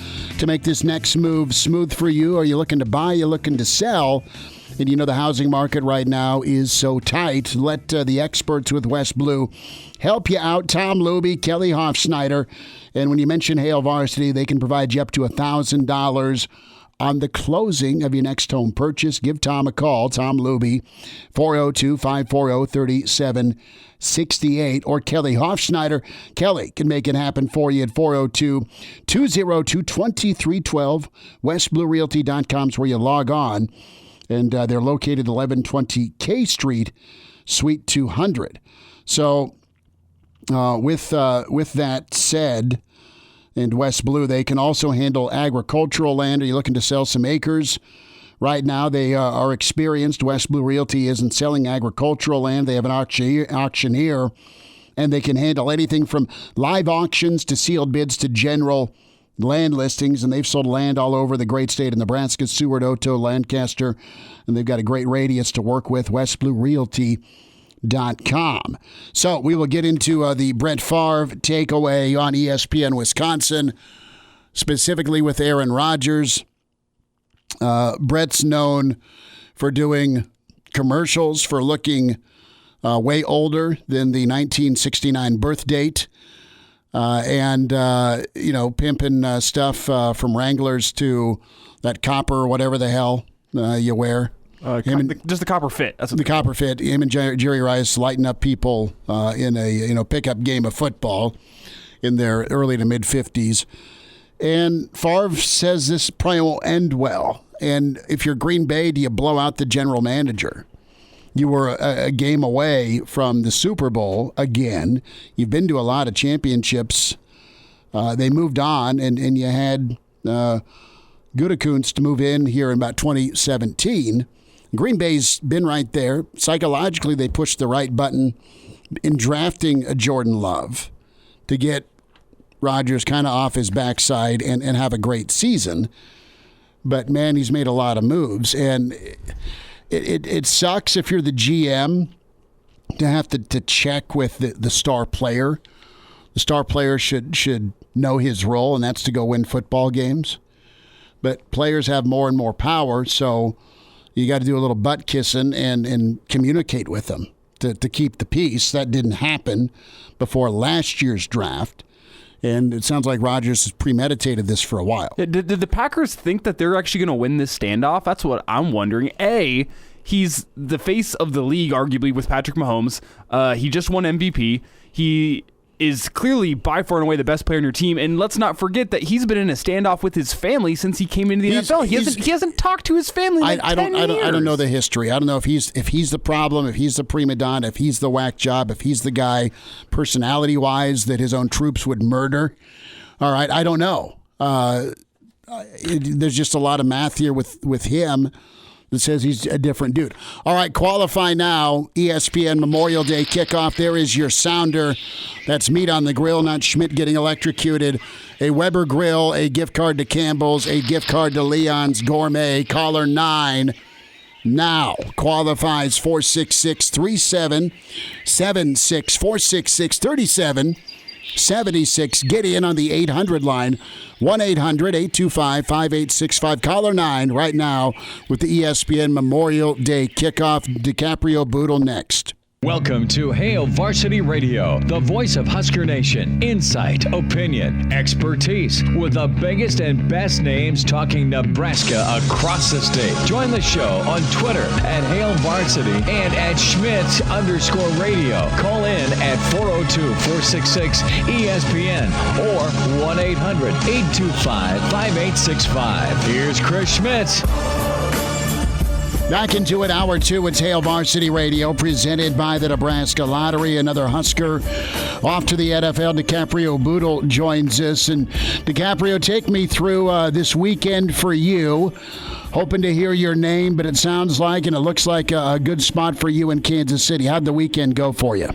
make this next move smooth for you. Are you looking to buy? Are you looking to sell? And the housing market right now is so tight. Let the experts with West Blue help you out. Tom Luby, Kelly Hofschneider. And when you mention Hail Varsity, they can provide you up to $1,000 on the closing of your next home purchase. Give Tom a call, Tom Luby, 402-540-3768, or Kelly Hofschneider. Kelly can make it happen for you at 402-202-2312. WestBlueRealty.com is where you log on. And they're located 1120 K Street, Suite 200. So with that said, and West Blue, they can also handle agricultural land. Are you looking to sell some acres? Right now, they are experienced. West Blue Realty isn't selling agricultural land. They have an auctioneer, and they can handle anything from live auctions to sealed bids to general land listings, and they've sold land all over the great state of Nebraska, Seward, Otoe, Lancaster, and they've got a great radius to work with, westbluerealty.com. So we will get into the Brett Favre takeaway on ESPN Wisconsin, specifically with Aaron Rodgers. Brett's known for doing commercials for looking way older than the 1969 birth date. And pimping stuff from Wranglers to that copper or whatever the hell you wear. Just the copper fit. That's what the copper fit. Him and Jerry Rice lighting up people in a pickup game of football in their early to mid 50s. And Favre says this probably won't end well. And if you're Green Bay, do you blow out the general manager? You were a game away from the Super Bowl again. You've been to a lot of championships. They moved on, and you had Gutekunst to move in here in about 2017. Green Bay's been right there. Psychologically, they pushed the right button in drafting a Jordan Love to get Rodgers kind of off his backside and have a great season. But, man, he's made a lot of moves. And it sucks if you're the GM to have to check with the star player. The star player should know his role, and that's to go win football games. But players have more and more power, so you got to do a little butt kissing and communicate with them to keep the peace. That didn't happen before last year's draft. And it sounds like Rodgers has premeditated this for a while. Did the Packers think that they're actually going to win this standoff? That's what I'm wondering. A, he's the face of the league, arguably, with Patrick Mahomes. He just won MVP. He is clearly by far and away the best player on your team. And let's not forget that he's been in a standoff with his family since he came into the NFL. He hasn't talked to his family in 10 years. I don't know the history. I don't know if he's the problem, if he's the prima donna, if he's the whack job, if he's the guy personality-wise that his own troops would murder. All right, I don't know. There's just a lot of math here with him that says he's a different dude. All right, qualify now. ESPN Memorial Day kickoff. There is your sounder. That's meat on the grill, not Schmidt getting electrocuted. A Weber grill, a gift card to Campbell's, a gift card to Leon's Gourmet. Caller 9 now qualifies 466-3776, 466-3776. Get in on the 800 line, 1-800-825-5865. Caller 9 right now with the ESPN Memorial Day kickoff. Dicaprio Bootle next. Welcome to Hail Varsity Radio, the voice of Husker Nation. Insight, opinion, expertise, with the biggest and best names talking Nebraska across the state. Join the show on Twitter at Hail Varsity and at Schmidt_radio. Call in at 402-466-ESPN or 1-800-825-5865. Here's Chris Schmidt. Back into it, hour two. It's Hail Varsity Radio, presented by the Nebraska Lottery. Another Husker off to the NFL. Dicaprio Bootle joins us. And Dicaprio, take me through this weekend for you. Hoping to hear your name, but it sounds like and it looks like a good spot for you in Kansas City. How'd the weekend go for you?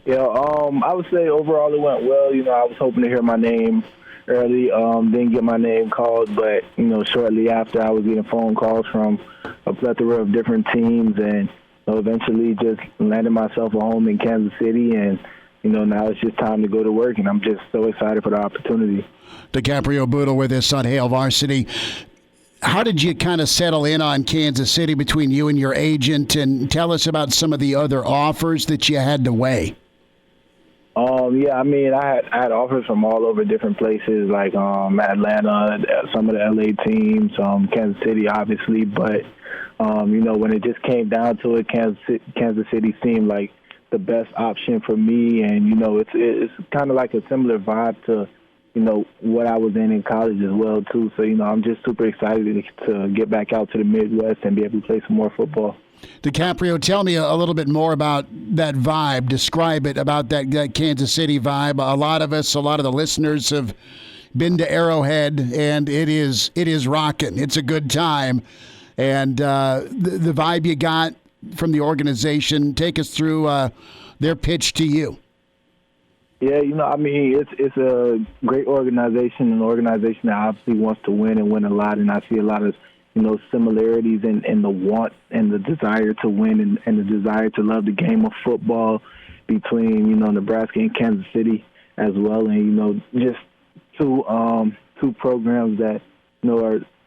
Yeah, I would say overall it went well. I was hoping to hear my name early. Didn't get my name called, but, shortly after I was getting phone calls from a plethora of different teams and eventually just landed myself a home in Kansas City. And, now it's just time to go to work, and I'm just so excited for the opportunity. Dicaprio Bootle with us on Hail Varsity. How did you kind of settle in on Kansas City between you and your agent? And tell us about some of the other offers that you had to weigh. I had offers from all over different places, like Atlanta, some of the LA teams, Kansas City, obviously. But, when it just came down to it, Kansas City seemed like the best option for me. And, it's kind of like a similar vibe to, what I was in college as well, too. So, I'm just super excited to get back out to the Midwest and be able to play some more football. Dicaprio, tell me a little bit more about that vibe. Describe it, about that Kansas City vibe. A lot of the listeners have been to Arrowhead, and it is rocking. It's a good time, and the vibe you got from the organization. Take us through their pitch to you. Yeah, I mean, it's a great organization, an organization that obviously wants to win and win a lot, and I see a lot of, similarities in the want and the desire to win and the desire to love the game of football between, Nebraska and Kansas City as well, and, just two programs that,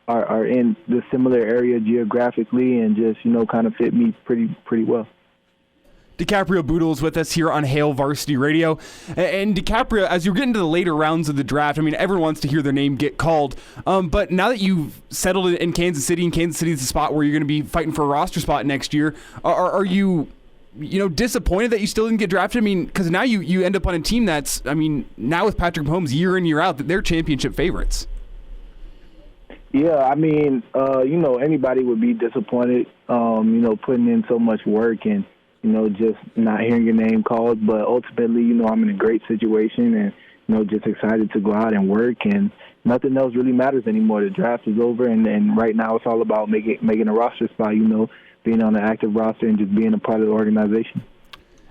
are in the similar area geographically and just, kind of fit me pretty well. Dicaprio Bootle is with us here on Hail Varsity Radio. And Dicaprio, as you get into the later rounds of the draft, I mean, everyone wants to hear their name get called. But now that you've settled in Kansas City, and Kansas City is the spot where you're going to be fighting for a roster spot next year, are you, disappointed that you still didn't get drafted? I mean, because now you end up on a team that's, now with Patrick Mahomes year in, year out, that they're championship favorites. Yeah, I mean, anybody would be disappointed, putting in so much work and, just not hearing your name called. But ultimately, I'm in a great situation and, just excited to go out and work. And nothing else really matters anymore. The draft is over, and right now it's all about making a roster spot, being on the active roster and just being a part of the organization.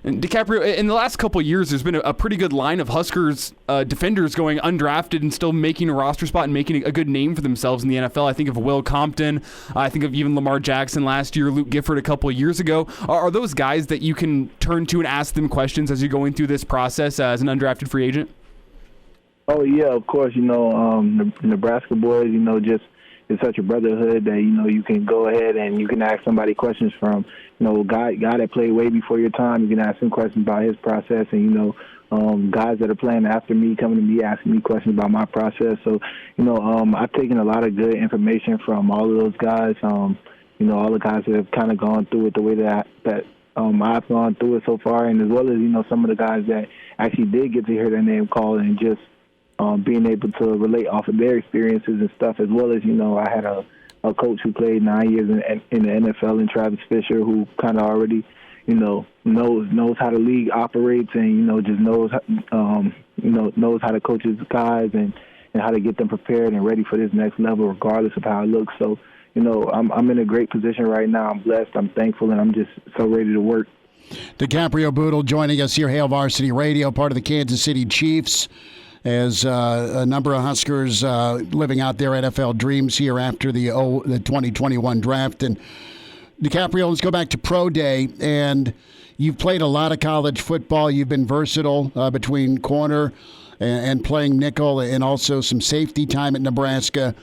And Dicaprio, in the last couple of years, there's been a pretty good line of Huskers defenders going undrafted and still making a roster spot and making a good name for themselves in the NFL. I think of Will Compton. I think of even Lamar Jackson last year, Luke Gifford a couple of years ago. Are those guys that you can turn to and ask them questions as you're going through this process as an undrafted free agent? Oh, yeah, of course. The Nebraska boys, just it's such a brotherhood that, you can go ahead and you can ask somebody questions from, a guy that played way before your time. You can ask him questions about his process, and, guys that are playing after me coming to me asking me questions about my process. So, I've taken a lot of good information from all of those guys, all the guys that have kind of gone through it the way that I've gone through it so far, and as well as, some of the guys that actually did get to hear their name called and just being able to relate off of their experiences and stuff, as well as, I had a coach who played 9 years in the NFL, and Travis Fisher, who kind of already, knows how the league operates and, just knows how to coach his guys and how to get them prepared and ready for this next level, regardless of how it looks. So, I'm in a great position right now. I'm blessed. I'm thankful, and I'm just so ready to work. Dicaprio Bootle joining us here, Hail Varsity Radio, part of the Kansas City Chiefs, as a number of Huskers living out their NFL dreams here after the 2021 draft. And Dicaprio, let's go back to Pro Day. And you've played a lot of college football. You've been versatile between corner and playing nickel, and also some safety time at Nebraska.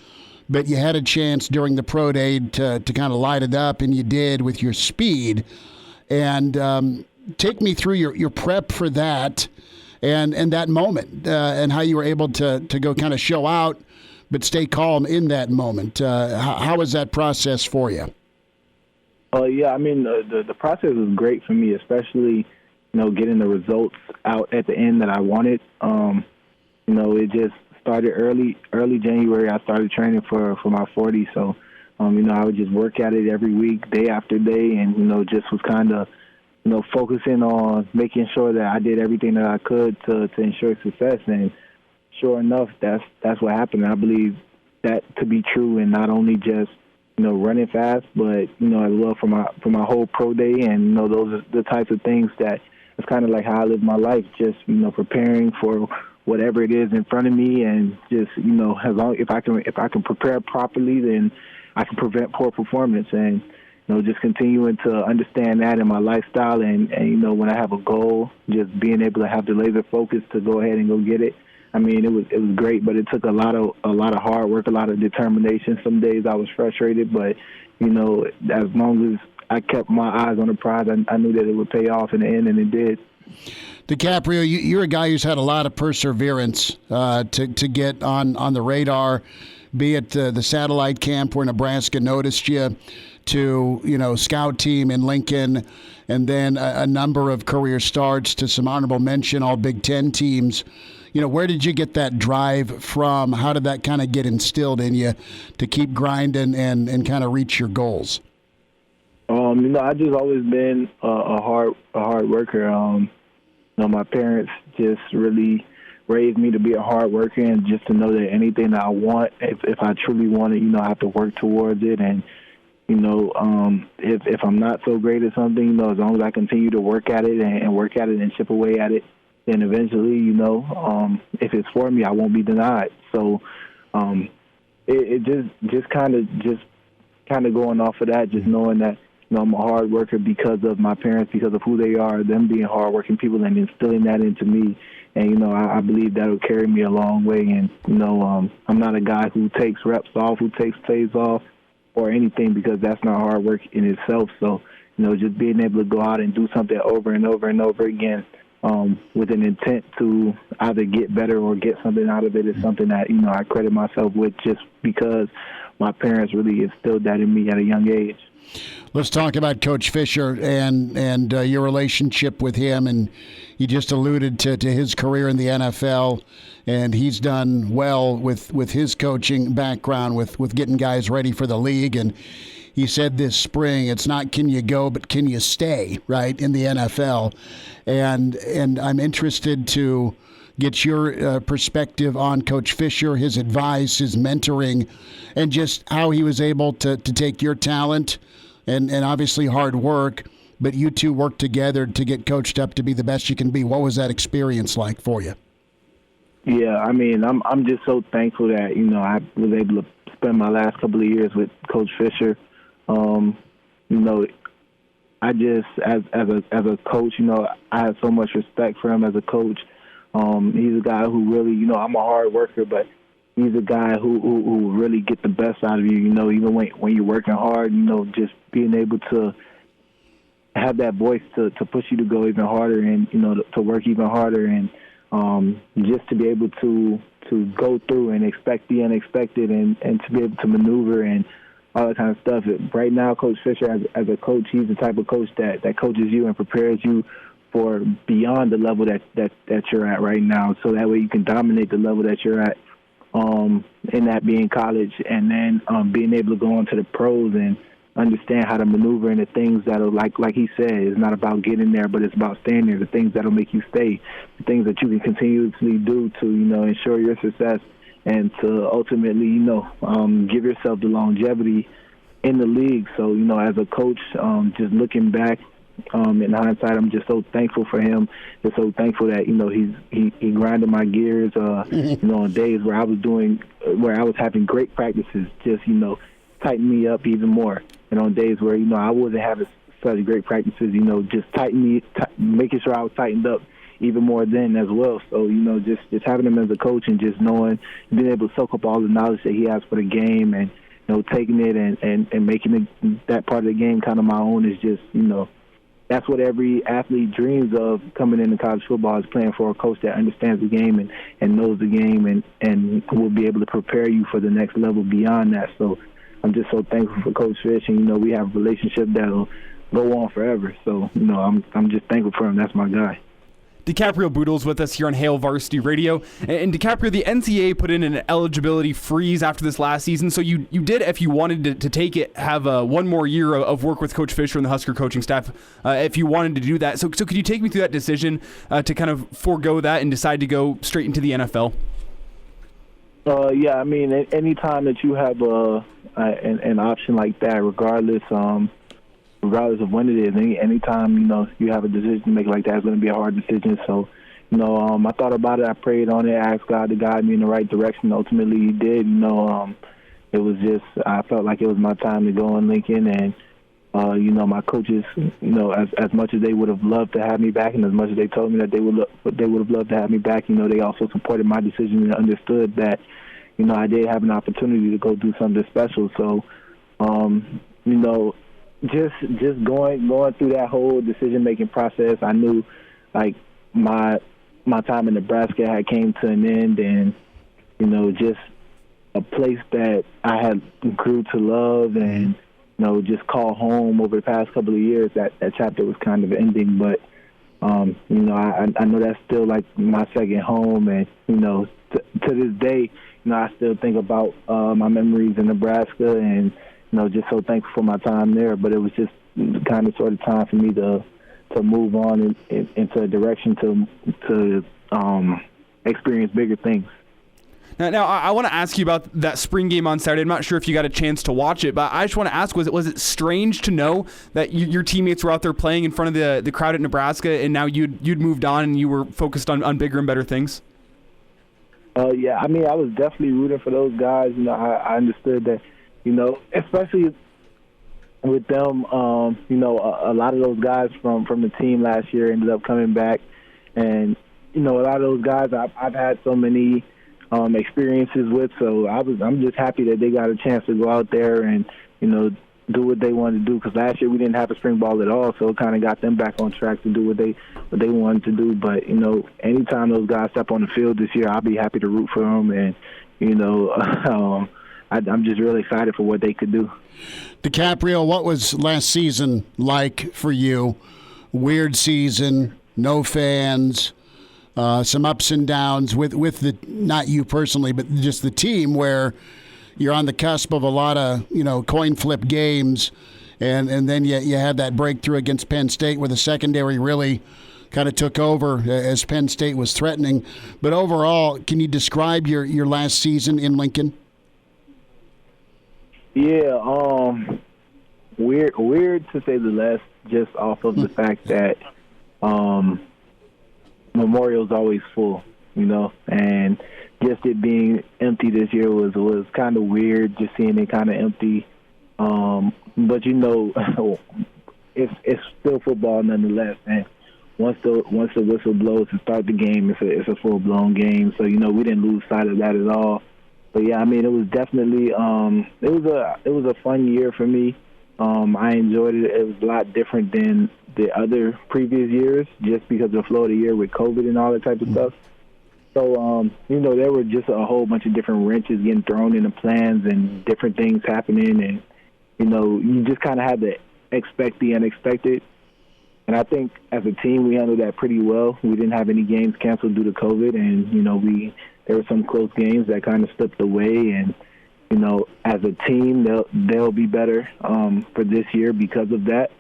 But you had a chance during the Pro Day to kind of light it up, and you did with your speed. And take me through your prep for that. And that moment, and how you were able to go kind of show out, but stay calm in that moment. How was that process for you? Yeah, I mean, the process was great for me, especially, getting the results out at the end that I wanted. It just started early January. I started training for my 40, so, I would just work at it every week, day after day, and, just was kind of, focusing on making sure that I did everything that I could to ensure success. And sure enough, that's what happened. I believe that to be true, and not only just, running fast, but, as well for my whole pro day. And, those are the types of things that it's kind of like how I live my life, just, preparing for whatever it is in front of me. And just, as long, if I can prepare properly, then I can prevent poor performance. And, just continuing to understand that in my lifestyle, and when I have a goal, just being able to have the laser focus to go ahead and go get it. I mean, it was great, but it took a lot of hard work, a lot of determination. Some days I was frustrated, but as long as I kept my eyes on the prize, I knew that it would pay off in the end, and it did. Dicaprio, you're a guy who's had a lot of perseverance to get on the radar, be it the satellite camp where Nebraska noticed you, to scout team in Lincoln, and then a number of career starts to some honorable mention all Big Ten teams. Where did you get that drive from? How did that kind of get instilled in you to keep grinding and kind of reach your goals? I just always been a hard worker. My parents just really raised me to be a hard worker, and just to know that anything that I want, if I truly want it, I have to work towards it. And, if I'm not so great at something, as long as I continue to work at it and work at it and chip away at it, then eventually, if it's for me, I won't be denied. So it just kind of going off of that, just knowing that, I'm a hard worker because of my parents, because of who they are, them being hardworking people, and instilling that into me. And, I believe that will carry me a long way. And, I'm not a guy who takes reps off, who takes plays off or anything, because that's not hard work in itself. So, just being able to go out and do something over and over and over again with an intent to either get better or get something out of it is something that, I credit myself with, just because my parents really instilled that in me at a young age. Let's talk about Coach Fisher and your relationship with him. And you just alluded to his career in the NFL, and he's done well with his coaching background, with getting guys ready for the league. And he said this spring, it's not can you go, but can you stay, right, in the NFL. And I'm interested to get your perspective on Coach Fisher, his advice, his mentoring, and just how he was able to take your talent and obviously hard work, but you two worked together to get coached up to be the best you can be. What was that experience like for you? Yeah, I mean, I'm just so thankful that, I was able to spend my last couple of years with Coach Fisher. I just, as a coach, I have so much respect for him as a coach. He's a guy who really, I'm a hard worker, but he's a guy who really get the best out of you, even when you're working hard, just being able to have that voice to push you to go even harder and, to work even harder, and just to be able to go through and expect the unexpected and to be able to maneuver and all that kind of stuff. Right now, Coach Fisher, as a coach, he's the type of coach that coaches you and prepares you for beyond the level that you're at right now, so that way you can dominate the level that you're at, in that being college, and then being able to go on to the pros and understand how to maneuver into things that are, like he said, it's not about getting there, but it's about staying there, the things that will make you stay, the things that you can continuously do to, ensure your success and to ultimately, give yourself the longevity in the league. So, as a coach, just looking back, in hindsight, I'm just so thankful for him. Just so thankful that he grinded my gears. On days where I was having great practices, just tighten me up even more. And on days where I wasn't having such great practices, just making sure I was tightened up even more then as well. So just having him as a coach and just knowing, being able to soak up all the knowledge that he has for the game, and taking it and making it that part of the game kind of my own is just that's what every athlete dreams of coming into college football, is playing for a coach that understands the game and knows the game and will be able to prepare you for the next level beyond that. So I'm just so thankful for Coach Fish, and we have a relationship that'll go on forever. So I'm just thankful for him. That's my guy. Dicaprio Bootle's with us here on Hail Varsity Radio. And Dicaprio, the NCAA put in an eligibility freeze after this last season, so you did, if you wanted to take it, have one more year of work with Coach Fisher and the Husker coaching staff if you wanted to do that. So could you take me through that decision to kind of forego that and decide to go straight into the NFL? Yeah, I mean, anytime that you have an option like that, regardless of when it is, anytime, you have a decision to make like that, it's going to be a hard decision. So, I thought about it, I prayed on it, asked God to guide me in the right direction. Ultimately, he did. It was just, I felt like it was my time to go in Lincoln, and, my coaches, as much as they would have loved to have me back, and as much as they told me that they would have loved to have me back, they also supported my decision and understood that, I did have an opportunity to go do something special. So, just going through that whole decision-making process, I knew, like, my time in Nebraska had came to an end, and, just a place that I had grew to love and, just call home over the past couple of years. That chapter was kind of ending, but, I know that's still, like, my second home, and, to this day, I still think about my memories in Nebraska, and, just so thankful for my time there. But it was just kind of sort of time for me to move on into a direction to experience bigger things. Now I want to ask you about that spring game on Saturday. I'm not sure if you got a chance to watch it, but I just want to ask, was it strange to know that your teammates were out there playing in front of the crowd at Nebraska, and now you'd moved on and you were focused on bigger and better things? Yeah, I mean, I was definitely rooting for those guys. You know, I understood that, you know, especially with them, you know, a lot of those guys from the team last year ended up coming back. And, you know, a lot of those guys I've had so many experiences with, so I'm just happy that they got a chance to go out there and, you know, do what they wanted to do, because last year we didn't have a spring ball at all, so it kind of got them back on track to do what they wanted to do. But, you know, anytime those guys step on the field this year, I'll be happy to root for them, and, you know, I'm just really excited for what they could do. Dicaprio, what was last season like for you? Weird season, no fans, some ups and downs with the, not you personally, but just the team, where you're on the cusp of a lot of, you know, coin flip games, and then you had that breakthrough against Penn State where the secondary really kind of took over as Penn State was threatening. But overall, can you describe your last season in Lincoln? Yeah, weird to say the least, just off of the fact that Memorial's always full, you know, and just it being empty this year was kind of weird, just seeing it kind of empty. But, you know, it's still football nonetheless, and once the whistle blows to start the game, it's a full-blown game. So, you know, we didn't lose sight of that at all. But yeah, I mean, it was definitely it was a fun year for me. I enjoyed it. It was a lot different than the other previous years, just because of the flow of the year with COVID and all that type of stuff. So, you know, there were just a whole bunch of different wrenches getting thrown in the plans and different things happening, and, you know, you just kind of had to expect the unexpected. And I think as a team, we handled that pretty well. We didn't have any games canceled due to COVID, and, you know, there were some close games that kind of slipped away, and, you know, as a team, they'll be better for this year because of that.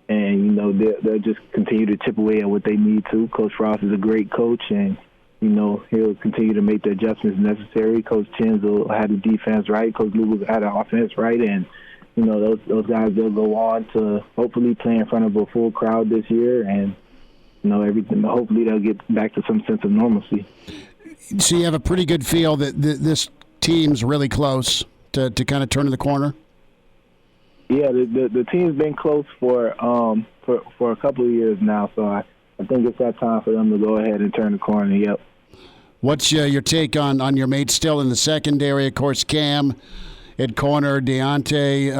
And, you know, they'll just continue to chip away at what they need to. Coach Frost is a great coach, and, you know, he'll continue to make the adjustments necessary. Coach Chins will have the defense right. Coach Lugo had the offense right. And, you know, those guys, they'll go on to hopefully play in front of a full crowd this year. And, you know, everything. Hopefully they'll get back to some sense of normalcy. So you have a pretty good feel that this team's really close to kind of turning the corner? Yeah, the team's been close for a couple of years now, so I think it's that time for them to go ahead and turn the corner. Yep. What's your take on your mates still in the secondary? Of course, Cam at corner, Deontay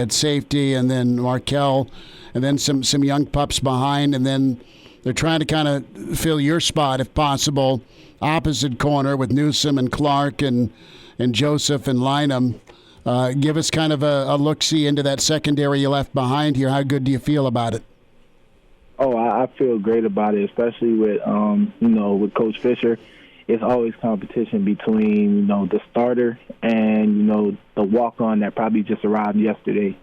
at safety, and then Markel, and then some young pups behind, and then they're trying to kind of fill your spot if possible, opposite corner with Newsom and Clark and Joseph and Lynham. Give us kind of a look-see into that secondary you left behind here. How good do you feel about it? Oh, I feel great about it, especially with, you know, with Coach Fisher. It's always competition between, you know, the starter and, you know, the walk-on that probably just arrived yesterday.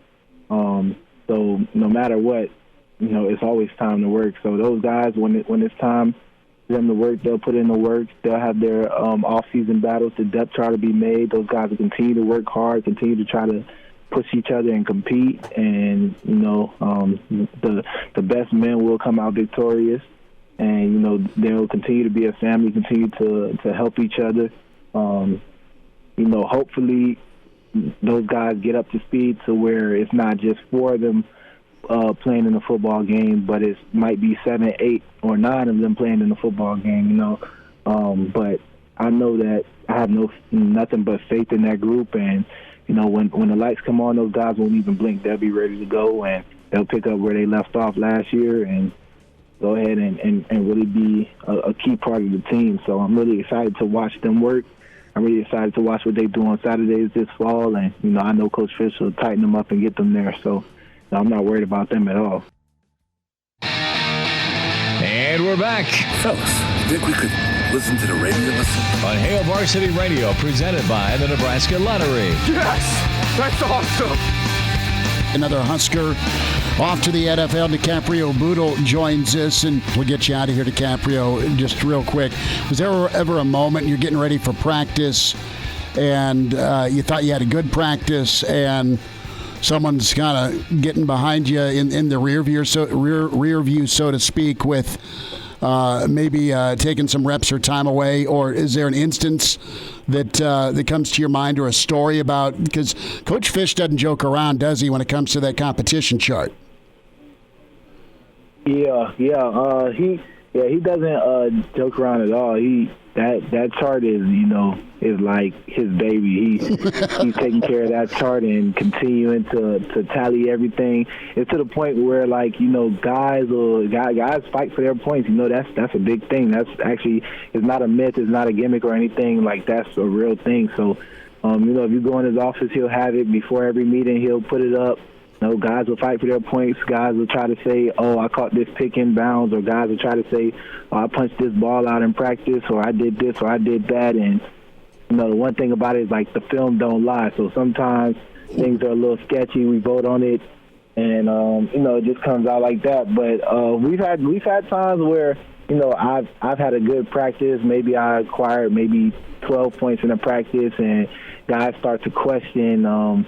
So no matter what, you know, it's always time to work. So those guys, when it's time for them to work, they'll put in the work. They'll have their off-season battles. The depth chart will be made. Those guys will continue to work hard, continue to try to push each other and compete. And, you know, the best men will come out victorious. And, you know, they'll continue to be a family, continue to help each other. You know, hopefully those guys get up to speed to where it's not just four of them playing in a football game, but it might be 7, 8, or 9 of them playing in a football game, you know. But I know that I have nothing but faith in that group, and, you know, when the lights come on, those guys won't even blink. They'll be ready to go, and they'll pick up where they left off last year and go ahead and really be a key part of the team. So I'm really excited to watch them work. I'm really excited to watch what they do on Saturdays this fall, and, you know, I know Coach Fisher will tighten them up and get them there. So I'm not worried about them at all. And we're back Fellas, think we could listen to the radio listen? on Hail Varsity Radio, presented by the Nebraska Lottery. Yes! That's awesome! Another Husker Off to the NFL, Dicaprio Bootle joins us, and we'll get you out of here, Dicaprio, just real quick. Was there ever a moment you're getting ready for practice and you thought you had a good practice and someone's kind of getting behind you in the rear view, so to speak, with maybe taking some reps or time away? Or is there an instance that comes to your mind, or a story about, because Coach Fish doesn't joke around, does he, when it comes to that competition chart? He doesn't joke around at all. That chart is like his baby. He's taking care of that chart and continuing to tally everything. It's to the point where, guys fight for their points. That's a big thing. That's actually, it's not a myth, it's not a gimmick or anything. That's a real thing. So, if you go in his office, he'll have it before every meeting. He'll put it up. Guys will fight for their points. Guys will try to say, oh, I caught this pick in bounds, or guys will try to say, oh, I punched this ball out in practice, or I did this, or I did that. And, the one thing about it is, the film don't lie. So sometimes things are a little sketchy. We vote on it, and, it just comes out like that. But we've had times where, I've had a good practice. Maybe I acquired maybe 12 points in a practice, and guys start to question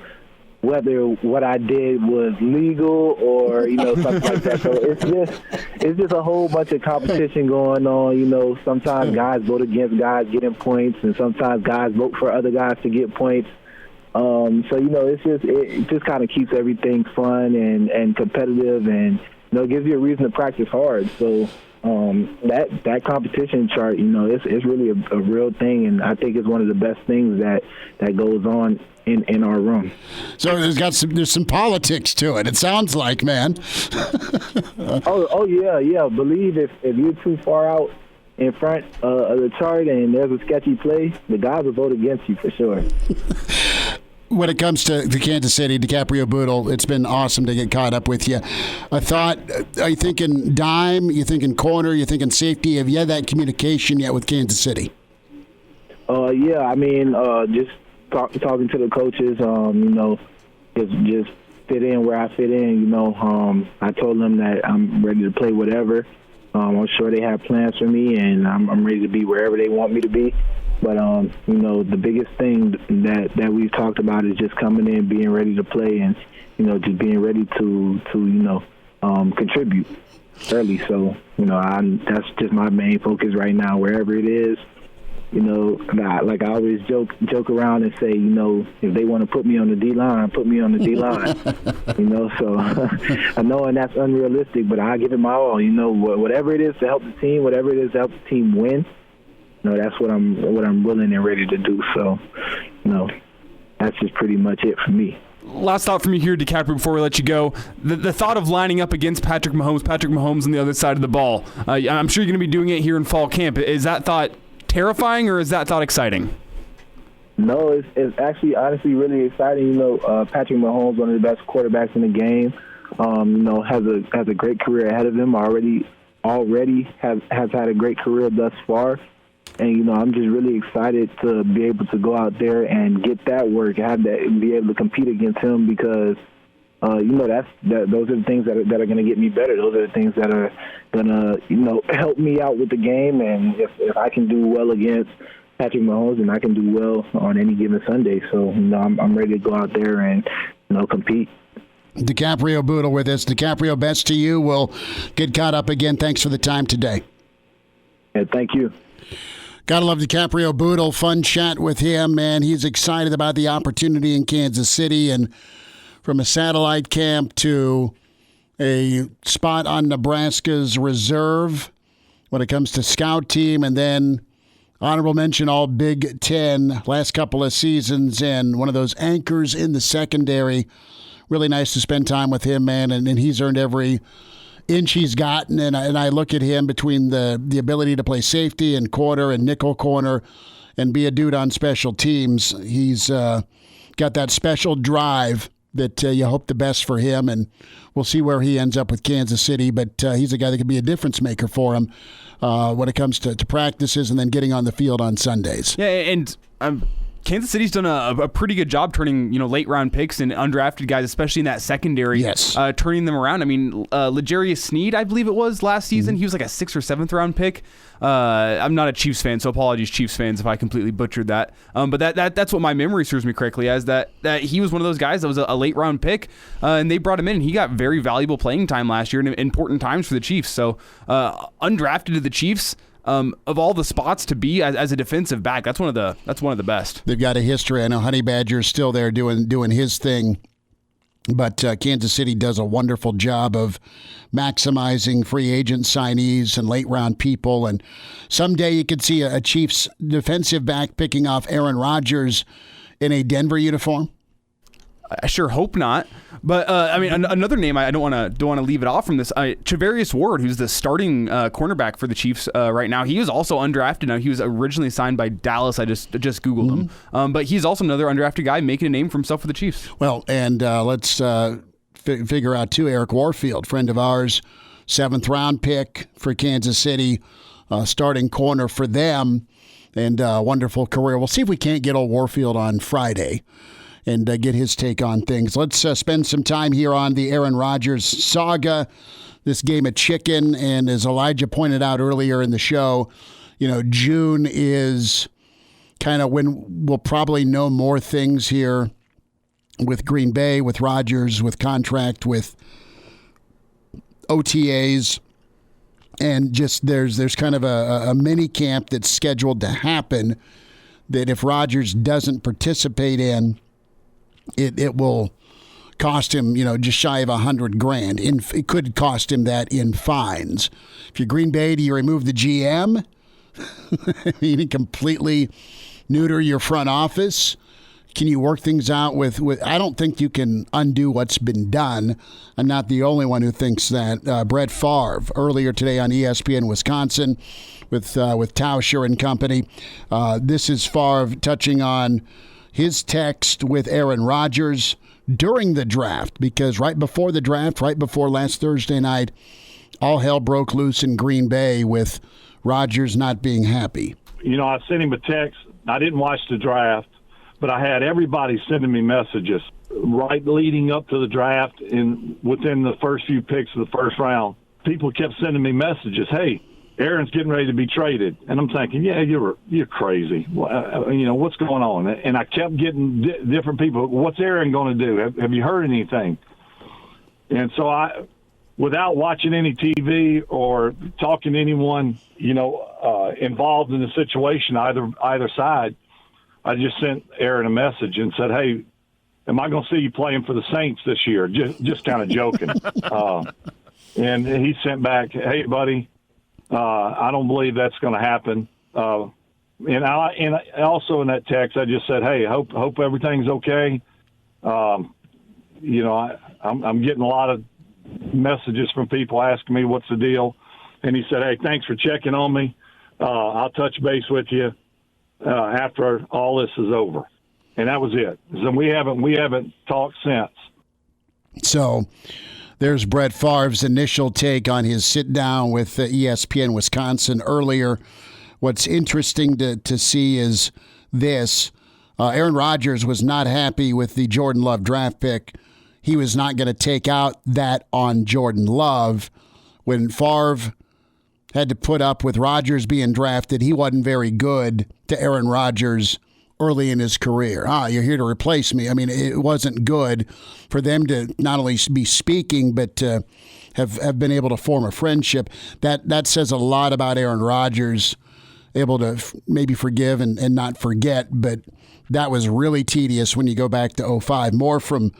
whether what I did was legal or, something like that. So it's just a whole bunch of competition going on. Sometimes guys vote against guys getting points, and sometimes guys vote for other guys to get points. It just kind of keeps everything fun and competitive, and, it gives you a reason to practice hard. So that competition chart, it's really a real thing, and I think it's one of the best things that goes on in our room. So there's some politics to it, it sounds like, man. oh yeah. Believe if you're too far out in front of the chart and there's a sketchy play, the guys will vote against you for sure. When it comes to Kansas City, Dicaprio Bootle, it's been awesome to get caught up with you. I thought, are you thinking dime? You thinking corner? You thinking safety? Have you had that communication yet with Kansas City? Just talking to the coaches, just fit in where I fit in. I told them that I'm ready to play whatever. I'm sure they have plans for me, and I'm ready to be wherever they want me to be. But, the biggest thing that we've talked about is just coming in, being ready to play, and, just being ready to contribute early. So, that's just my main focus right now, wherever it is. I always joke around and say, if they want to put me on the D-line, put me on the D-line. So I know, and that's unrealistic, but I give it my all. Whatever it is to help the team, whatever it is to help the team win, that's what I'm willing and ready to do. So, that's just pretty much it for me. Last thought from you here, Dicaprio, before we let you go. The thought of lining up against Patrick Mahomes on the other side of the ball. I'm sure you're going to be doing it here in fall camp. Is that thought terrifying, or is that thought exciting? No, it's actually honestly really exciting. Patrick Mahomes, one of the best quarterbacks in the game, has a great career ahead of him. Already has had a great career thus far. And, I'm just really excited to be able to go out there and get that work, have that, and be able to compete against him because, those are the things that are going to get me better. Those are the things that are going to, help me out with the game. And if I can do well against Patrick Mahomes, then I can do well on any given Sunday. So, I'm ready to go out there and, compete. Dicaprio Bootle with us. Dicaprio, best to you. We'll get caught up again. Thanks for the time today. Yeah, thank you. Gotta love Dicaprio Bootle. Fun chat with him, man. He's excited about the opportunity in Kansas City, and from a satellite camp to a spot on Nebraska's reserve when it comes to scout team, and then honorable mention all Big Ten last couple of seasons, and one of those anchors in the secondary. Really nice to spend time with him, man, and he's earned every inch he's gotten, and I look at him between the ability to play safety and quarter and nickel corner and be a dude on special teams. He's got that special drive that you hope the best for him, and we'll see where he ends up with Kansas City, but he's a guy that could be a difference maker for him when it comes to practices and then getting on the field on Sundays. Yeah, and Kansas City's done a pretty good job turning late round picks and undrafted guys, especially in that secondary. Yes. Turning them around. I mean, L'Jarius Sneed, I believe it was last season. He was like a 6th or 7th round pick. I'm not a Chiefs fan, so apologies, Chiefs fans, if I completely butchered that. But that's what my memory serves me correctly as that he was one of those guys that was a late round pick, and they brought him in, and he got very valuable playing time last year in important times for the Chiefs. So undrafted to the Chiefs. Of all the spots to be as a defensive back, that's one of the best. They've got a history. I know Honey Badger's still there doing his thing, but Kansas City does a wonderful job of maximizing free agent signees and late round people. And someday you could see a Chiefs defensive back picking off Aaron Rodgers in a Denver uniform. I sure hope not. But I mean, another name I don't want to leave it off from this. Chavarrius Ward, who's the starting cornerback for the Chiefs right now. He is also undrafted. Now he was originally signed by Dallas. I just Googled him, but he's also another undrafted guy making a name for himself for the Chiefs. Well, and let's figure out too. Eric Warfield, friend of ours, 7th round pick for Kansas City, starting corner for them, and wonderful career. We'll see if we can't get old Warfield on Friday and get his take on things. Let's spend some time here on the Aaron Rodgers saga, this game of chicken. And as Elijah pointed out earlier in the show, June is kind of when we'll probably know more things here with Green Bay, with Rodgers, with contract, with OTAs. And just there's kind of a mini camp that's scheduled to happen that if Rodgers doesn't participate in, it will cost him, just shy of $100,000. It could cost him that in fines. If you're Green Bay, do you remove the GM? I mean, completely neuter your front office? Can you work things out with? I don't think you can undo what's been done. I'm not the only one who thinks that. Brett Favre earlier today on ESPN Wisconsin with Tauscher and company. This is Favre touching on his text with Aaron Rodgers during the draft, because right before the draft, right before last Thursday night, all hell broke loose in Green Bay with Rodgers not being happy. I sent him a text. I didn't watch the draft, but I had everybody sending me messages right leading up to the draft and within the first few picks of the first round. People kept sending me messages, hey, Aaron's getting ready to be traded. And I'm thinking, yeah, you're crazy. What's going on? And I kept getting different people. What's Aaron going to do? Have you heard anything? And so without watching any TV or talking to anyone, involved in the situation, either side, I just sent Aaron a message and said, hey, am I going to see you playing for the Saints this year? Just kind of joking. And he sent back, hey, buddy, I don't believe that's going to happen. And also in that text, I just said, hey, hope everything's okay. I'm getting a lot of messages from people asking me what's the deal. And he said, hey, thanks for checking on me. I'll touch base with you after all this is over. And that was it. So we haven't talked since. So there's Brett Favre's initial take on his sit down with ESPN Wisconsin earlier. What's interesting to see is this. Aaron Rodgers was not happy with the Jordan Love draft pick. He was not going to take out that on Jordan Love. When Favre had to put up with Rodgers being drafted, he wasn't very good to Aaron Rodgers early in his career. You're here to replace me. I mean, it wasn't good for them to not only be speaking, but to have been able to form a friendship. That says a lot about Aaron Rodgers, able to maybe forgive and not forget, but that was really tedious when you go back to 2005. More from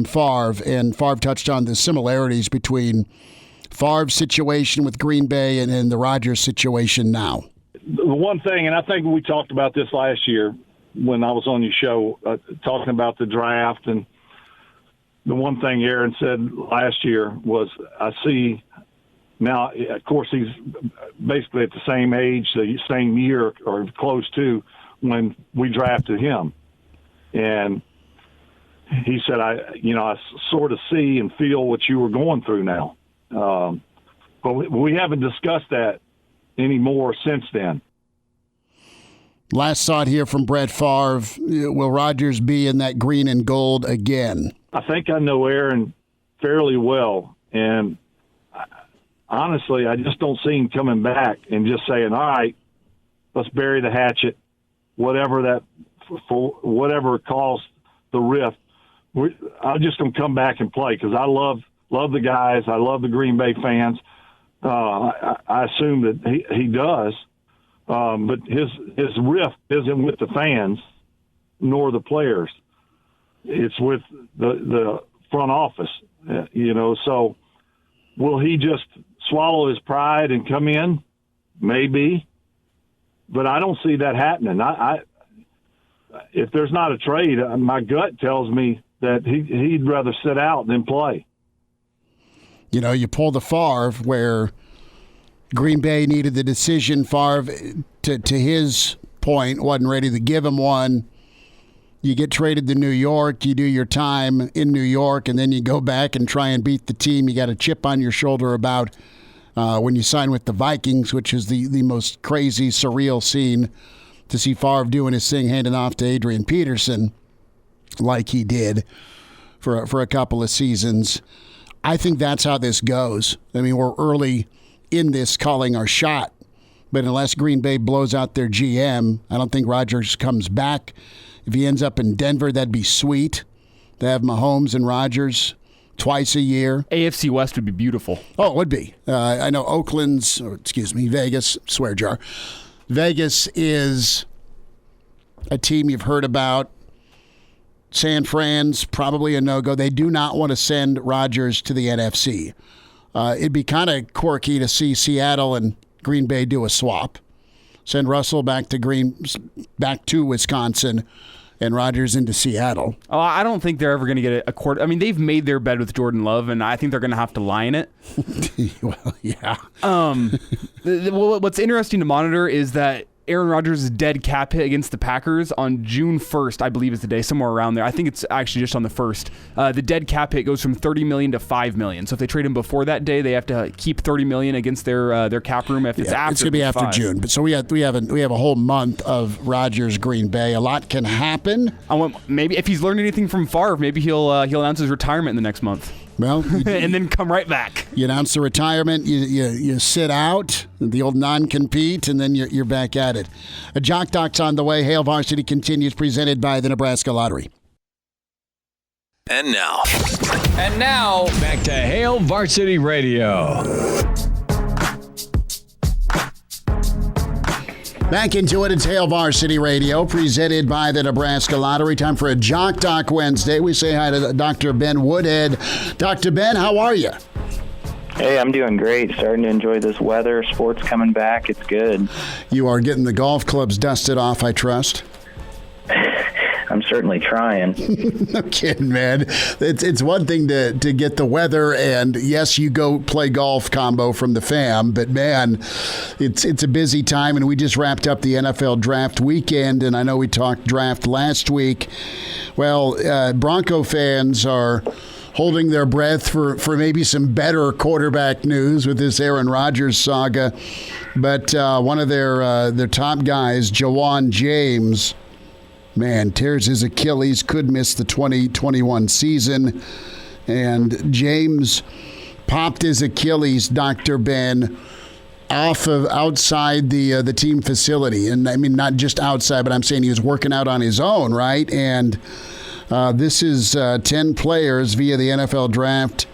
Favre, and Favre touched on the similarities between Favre's situation with Green Bay and the Rodgers situation now. The one thing, and I think we talked about this last year when I was on your show, talking about the draft, and the one thing Aaron said last year was, I see now, of course, he's basically at the same age, the same year or close to when we drafted him. And he said, I sort of see and feel what you were going through now. But we haven't discussed that anymore since then. Last thought here from Brett Favre. Will Rodgers be in that green and gold again? I think I know Aaron fairly well, and honestly, I just don't see him coming back and just saying, all right, let's bury the hatchet, whatever caused the rift. I'm just going to come back and play because I love the guys. I love the Green Bay fans. I assume that he does. But his rift isn't with the fans nor the players. It's with the front office, So will he just swallow his pride and come in? Maybe. But I don't see that happening. If there's not a trade, my gut tells me that he'd rather sit out than play. You pull the Favre where Green Bay needed the decision. Favre, to his point, wasn't ready to give him one. You get traded to New York, you do your time in New York, and then you go back and try and beat the team. You got a chip on your shoulder about when you sign with the Vikings, which is the most crazy, surreal scene to see Favre doing his thing, handing off to Adrian Peterson like he did for a couple of seasons. I think that's how this goes. I mean, we're early in this calling our shot, but unless Green Bay blows out their GM, I don't think Rodgers comes back. If he ends up in Denver, that'd be sweet to have Mahomes and Rodgers twice a year. AFC West would be beautiful. Oh, it would be. I know Vegas, swear jar. Vegas is a team you've heard about. San Fran's probably a no-go. They do not want to send Rodgers to the NFC. It'd be kind of quirky to see Seattle and Green Bay do a swap. Send Russell back to Wisconsin and Rodgers into Seattle. Oh, I don't think they're ever going to get a quarter. I mean, they've made their bed with Jordan Love, and I think they're going to have to lie in it. Well, yeah. What's interesting to monitor is that Aaron Rodgers' dead cap hit against the Packers on June 1st, I believe is the day, somewhere around there. I think it's actually just on the 1st. The dead cap hit goes from $30 million to $5 million. So if they trade him before that day, they have to keep $30 million against their cap room. If it's after, it's going to be after June. But so we have a whole month of Rodgers Green Bay. A lot can happen. Maybe if he's learned anything from Favre, maybe he'll announce his retirement in the next month. Well, and then come right back. You announce the retirement, you sit out, the old non-compete, and then you're back at it. A Jock Doc's on the way. Hail Varsity continues, presented by the Nebraska Lottery. And now, back to Hail Varsity Radio. Back into it. It's Hail Varsity Radio, presented by the Nebraska Lottery. Time for a Jock Doc Wednesday. We say hi to Dr. Ben Woodhead. Dr. Ben, how are you? Hey, I'm doing great. Starting to enjoy this weather. Sports coming back. It's good. You are getting the golf clubs dusted off, I trust. I'm certainly trying. No kidding, man. It's one thing to get the weather and, yes, you go play golf combo from the fam, but, man, it's a busy time, and we just wrapped up the NFL draft weekend, and I know we talked draft last week. Well, Bronco fans are holding their breath for maybe some better quarterback news with this Aaron Rodgers saga, but one of their top guys, Jawan James, man, tears his Achilles, could miss the 2021 season. And James popped his Achilles, Dr. Ben, outside the team facility. And I mean, not just outside, but I'm saying he was working out on his own, right? And this is 10 players via the NFL draft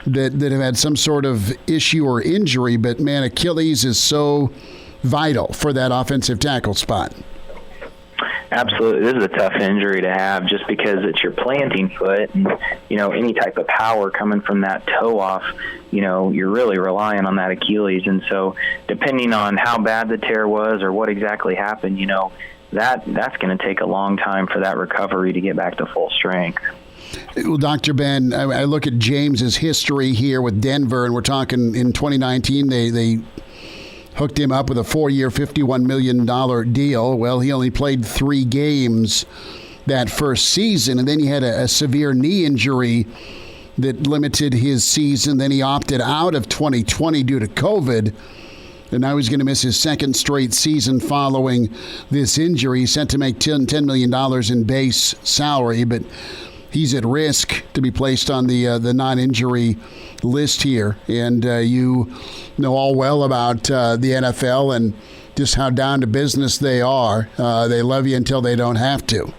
that have had some sort of issue or injury. But, man, Achilles is so vital for that offensive tackle spot. Absolutely. This is a tough injury to have just because it's your planting foot and, any type of power coming from that toe off, you're really relying on that Achilles. And so depending on how bad the tear was or what exactly happened, that's going to take a long time for that recovery to get back to full strength. Well, Dr. Ben, I look at James's history here with Denver, and we're talking in 2019, they hooked him up with a 4-year, $51 million deal. Well, he only played 3 games that first season, and then he had a severe knee injury that limited his season. Then he opted out of 2020 due to COVID. And now he's going to miss his second straight season following this injury. He's set to make $10 million in base salary, but he's at risk to be placed on the non-injury list here. And you know all well about the NFL and just how down to business they are. They love you until they don't have to.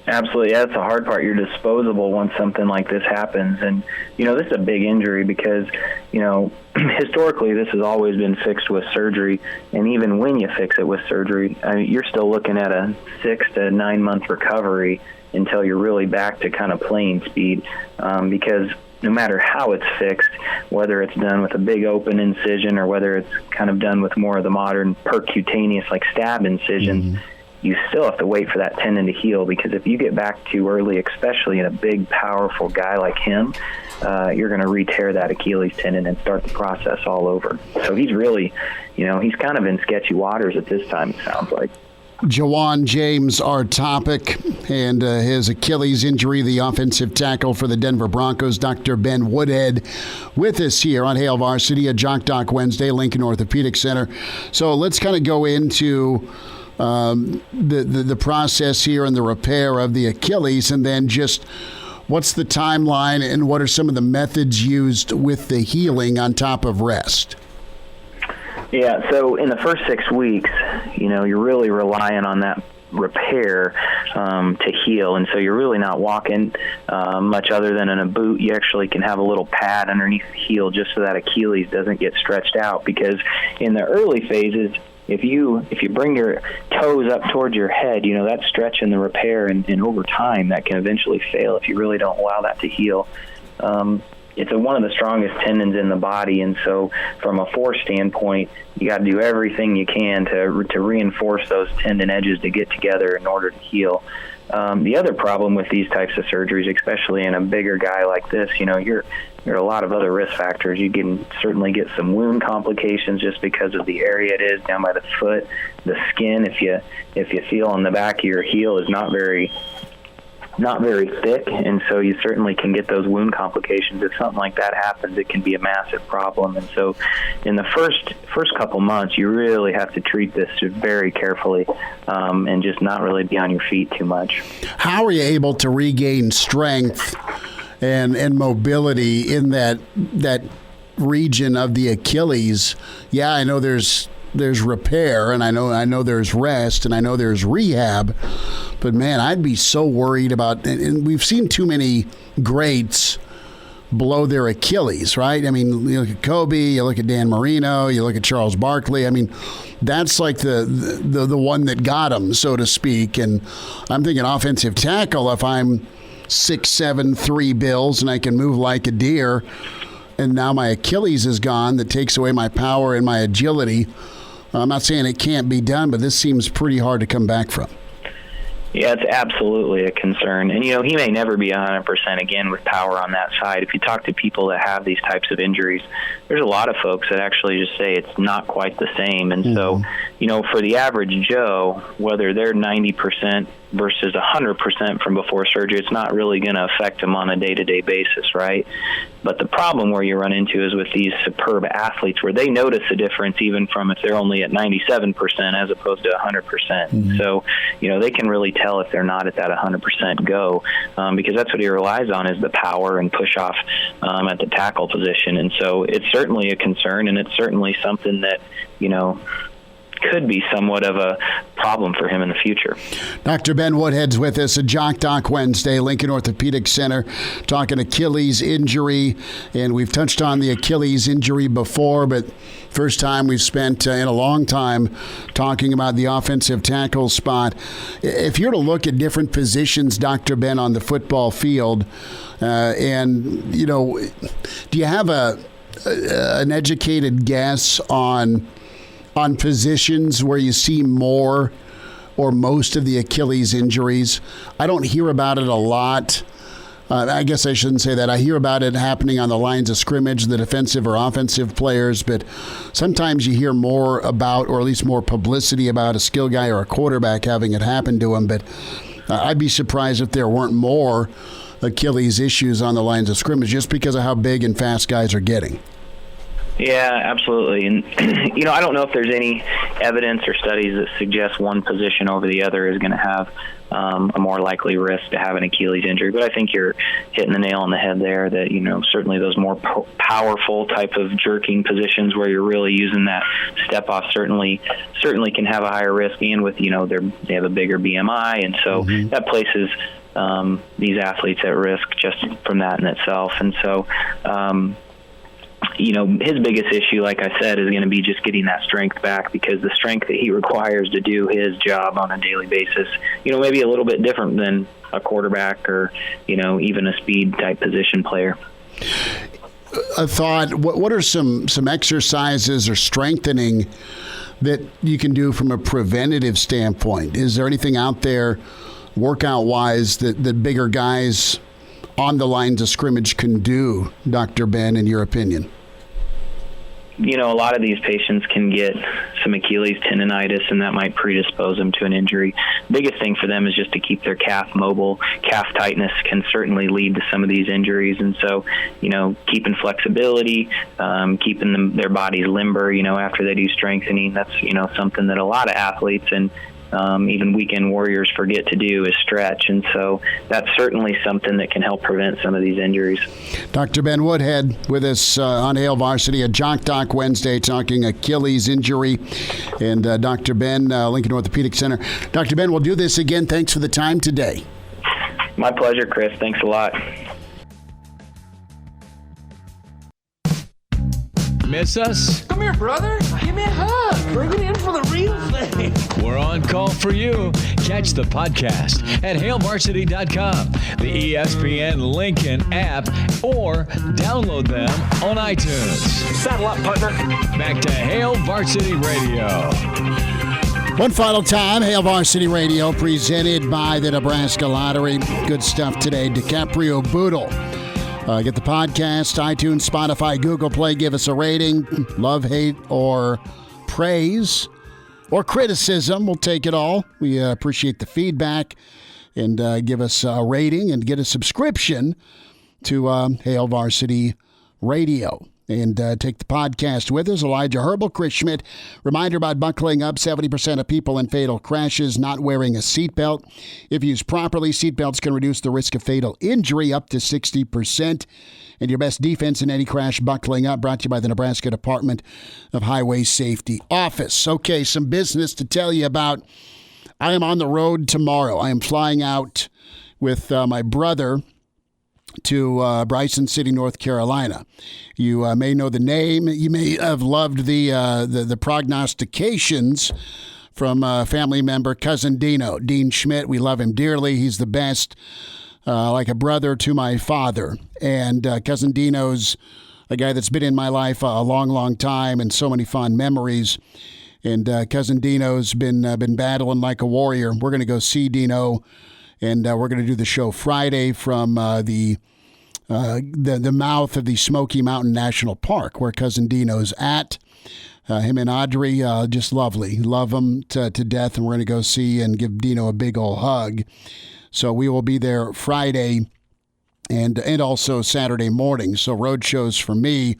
Absolutely. That's the hard part. You're disposable once something like this happens. And, this is a big injury because, historically this has always been fixed with surgery. And even when you fix it with surgery, you're still looking at a 6 to 9 month recovery until you're really back to kind of playing speed. Because no matter how it's fixed, whether it's done with a big open incision or whether it's kind of done with more of the modern percutaneous like stab incisions, you still have to wait for that tendon to heal, because if you get back too early, especially in a big, powerful guy like him, you're going to re-tear that Achilles tendon and start the process all over. So he's really, he's kind of in sketchy waters at this time, it sounds like. Jawan James, our topic, and his Achilles injury, the offensive tackle for the Denver Broncos, Dr. Ben Woodhead, with us here on Hail Varsity at Jock Doc Wednesday, Lincoln Orthopedic Center. So let's kind of go into the process here and the repair of the Achilles, and then just what's the timeline and what are some of the methods used with the healing on top of rest? Yeah, so in the first 6 weeks, you're really relying on that repair to heal, and so you're really not walking much other than in a boot. You actually can have a little pad underneath the heel just so that Achilles doesn't get stretched out, because in the early phases, if you bring your toes up towards your head, that stretch in the repair, and over time that can eventually fail if you really don't allow that to heal. It's one of the strongest tendons in the body, and so from a force standpoint, you got to do everything you can to reinforce those tendon edges to get together in order to heal. The other problem with these types of surgeries, especially in a bigger guy like this, you're a lot of other risk factors. You can certainly get some wound complications just because of the area it is down by the foot. The skin, if you feel on the back of your heel, is not very thick, and so you certainly can get those wound complications. If something like that happens, it can be a massive problem. And so in the first couple months, you really have to treat this very carefully and just not really be on your feet too much. How are you able to regain strength and mobility in that region of the Achilles? Yeah, I know there's repair, and I know there's rest, and I know there's rehab, but man, I'd be so worried about, and we've seen too many greats blow their Achilles, right? I mean, you look at Kobe, you look at Dan Marino, you look at Charles Barkley. I mean, that's like the one that got him, so to speak. And I'm thinking offensive tackle, if I'm 6'7", 3 bills, and I can move like a deer, and now my Achilles is gone, that takes away my power and my agility. I'm not saying it can't be done, but this seems pretty hard to come back from. Yeah, it's absolutely a concern. And, he may never be 100% again with power on that side. If you talk to people that have these types of injuries, there's a lot of folks that actually just say it's not quite the same. And so, for the average Joe, whether they're 90% versus 100% from before surgery, it's not really going to affect them on a day-to-day basis, right? But the problem where you run into is with these superb athletes where they notice a difference even from if they're only at 97% as opposed to 100%. So, they can really tell if they're not at that 100% go because that's what he relies on, is the power and push off at the tackle position. And so it's certainly a concern, and it's certainly something that, could be somewhat of a problem for him in the future. Dr. Ben Woodhead's with us at Jock Doc Wednesday, Lincoln Orthopedic Center, talking Achilles injury. And we've touched on the Achilles injury before, but first time we've spent in a long time talking about the offensive tackle spot. If you're to look at different positions, Dr. Ben, on the football field, and, do you have an educated guess on positions where you see more or most of the Achilles injuries? I don't hear about it a lot. I guess I shouldn't say that. I hear about it happening on the lines of scrimmage, the defensive or offensive players, but sometimes you hear more about, or at least more publicity about, a skill guy or a quarterback having it happen to him. But I'd be surprised if there weren't more Achilles issues on the lines of scrimmage just because of how big and fast guys are getting. Yeah, absolutely. And, I don't know if there's any evidence or studies that suggest one position over the other is going to have a more likely risk to have an Achilles injury. But I think you're hitting the nail on the head there that, certainly those more powerful type of jerking positions where you're really using that step off certainly can have a higher risk. And with, they have a bigger BMI. And so that places these athletes at risk just from that in itself. And so, his biggest issue, like I said, is going to be just getting that strength back, because the strength that he requires to do his job on a daily basis, maybe a little bit different than a quarterback or, even a speed type position player. A thought, what are some exercises or strengthening that you can do from a preventative standpoint? Is there anything out there workout-wise that bigger guys on the lines of scrimmage can do, Dr. Ben, in your opinion? A lot of these patients can get some Achilles tendonitis, and that might predispose them to an injury. Biggest thing for them is just to keep their calf mobile. Calf tightness can certainly lead to some of these injuries, and so, keeping flexibility, keeping their bodies limber, after they do strengthening, that's, something that a lot of athletes and even weekend warriors forget to do is stretch. And so that's certainly something that can help prevent some of these injuries. Dr. Ben Woodhead with us on Hail Varsity at Jock Doc Wednesday, talking Achilles injury. And Dr. Ben, Lincoln Orthopedic Center. Dr. Ben, we'll do this again. Thanks for the time today. My pleasure, Chris. Thanks a lot. Miss us? Come here, brother. Give me a hug. Bring it in for the real thing. We're on call for you. Catch the podcast at hailvarsity.com, the ESPN Lincoln app, or download them on iTunes. Saddle up, partner. Back to Hail Varsity Radio. One final time, Hail Varsity Radio, presented by the Nebraska Lottery. Good stuff today. Dicaprio Bootle. Get the podcast, iTunes, Spotify, Google Play. Give us a rating. Love, hate, or praise, or criticism. We'll take it all. We appreciate the feedback. And give us a rating and get a subscription to Hail Varsity Radio. And take the podcast with us. Elijah Herbel, Chris Schmidt. Reminder about buckling up. 70% of people in fatal crashes not wearing a seatbelt. If used properly, seatbelts can reduce the risk of fatal injury up to 60%. And your best defense in any crash, buckling up. Brought to you by the Nebraska Department of Highway Safety Office. Okay, some business to tell you about. I am on the road tomorrow. I am flying out with my brother to Bryson City, North Carolina. You may know the name. You may have loved the prognostications from family member, Cousin Dino, Dean Schmidt. We love him dearly. He's the best, like a brother to my father. And Cousin Dino's a guy that's been in my life a long, long time, and so many fond memories. And Cousin Dino's been battling like a warrior. We're going to go see Dino. And we're going to do the show Friday from the mouth of the Smoky Mountain National Park, where Cousin Dino's at. Him and Audrey, just lovely. Love them to death, and we're going to go see and give Dino a big old hug. So we will be there Friday and also Saturday morning. So road shows for me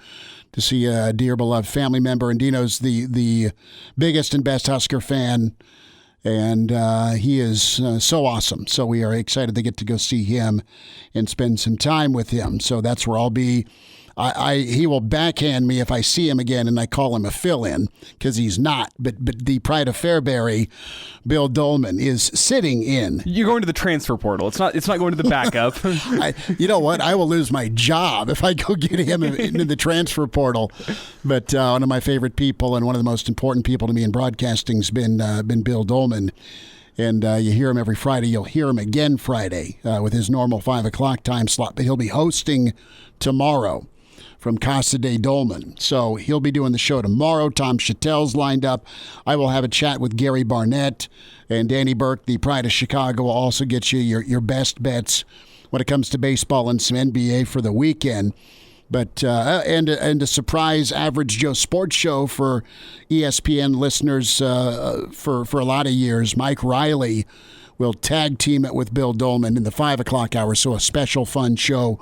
to see a dear beloved family member. And Dino's the biggest and best Husker fan. And he is so awesome. So we are excited to get to go see him and spend some time with him. So that's where I'll be. He will backhand me if I see him again and I call him a fill-in, because he's not. But the Pride of Fairbury, Bill Dolman, is sitting in. You're going to the transfer portal. It's not going to the backup. You know what? I will lose my job if I go get him into the transfer portal. But one of my favorite people and one of the most important people to me in broadcasting's been Bill Dolman. And you hear him every Friday. You'll hear him again Friday with his normal 5 o'clock time slot. But he'll be hosting tomorrow from Casa de Dolman. So he'll be doing the show tomorrow. Tom Chattel's lined up. I will have a chat with Gary Barnett, and Danny Burke, the Pride of Chicago, will also get you your best bets when it comes to baseball and some NBA for the weekend. But and a surprise Average Joe Sports Show for ESPN listeners for a lot of years. Mike Riley will tag team it with Bill Dolman in the 5 o'clock hour. So a special fun show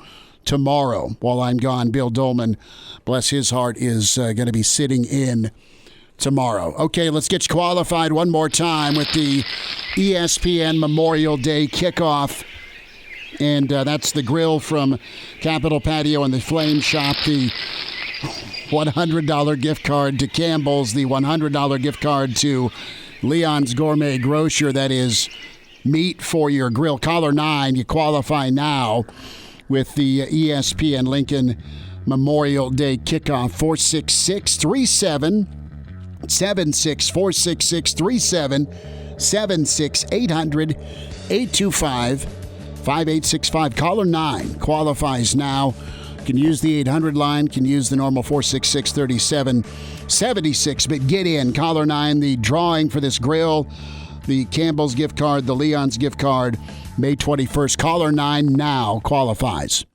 tomorrow while I'm gone. Bill Dolman, bless his heart, is going to be sitting in tomorrow. Okay, let's get you qualified one more time with the ESPN Memorial Day kickoff. And that's the grill from Capitol Patio and the Flame Shop, the $100 gift card to Campbell's, the $100 gift card to Leon's Gourmet Grocer. That is meat for your grill. Caller 9, you qualify now with the ESPN Lincoln Memorial Day kickoff. 466-3776, 466-3776, 800-825-5865. Caller 9 qualifies now. Can use the 800 line, can use the normal 466-3776, but get in. Caller 9, the drawing for this grill, the Campbell's gift card, the Leon's gift card, May 21st. Caller 9 now qualifies.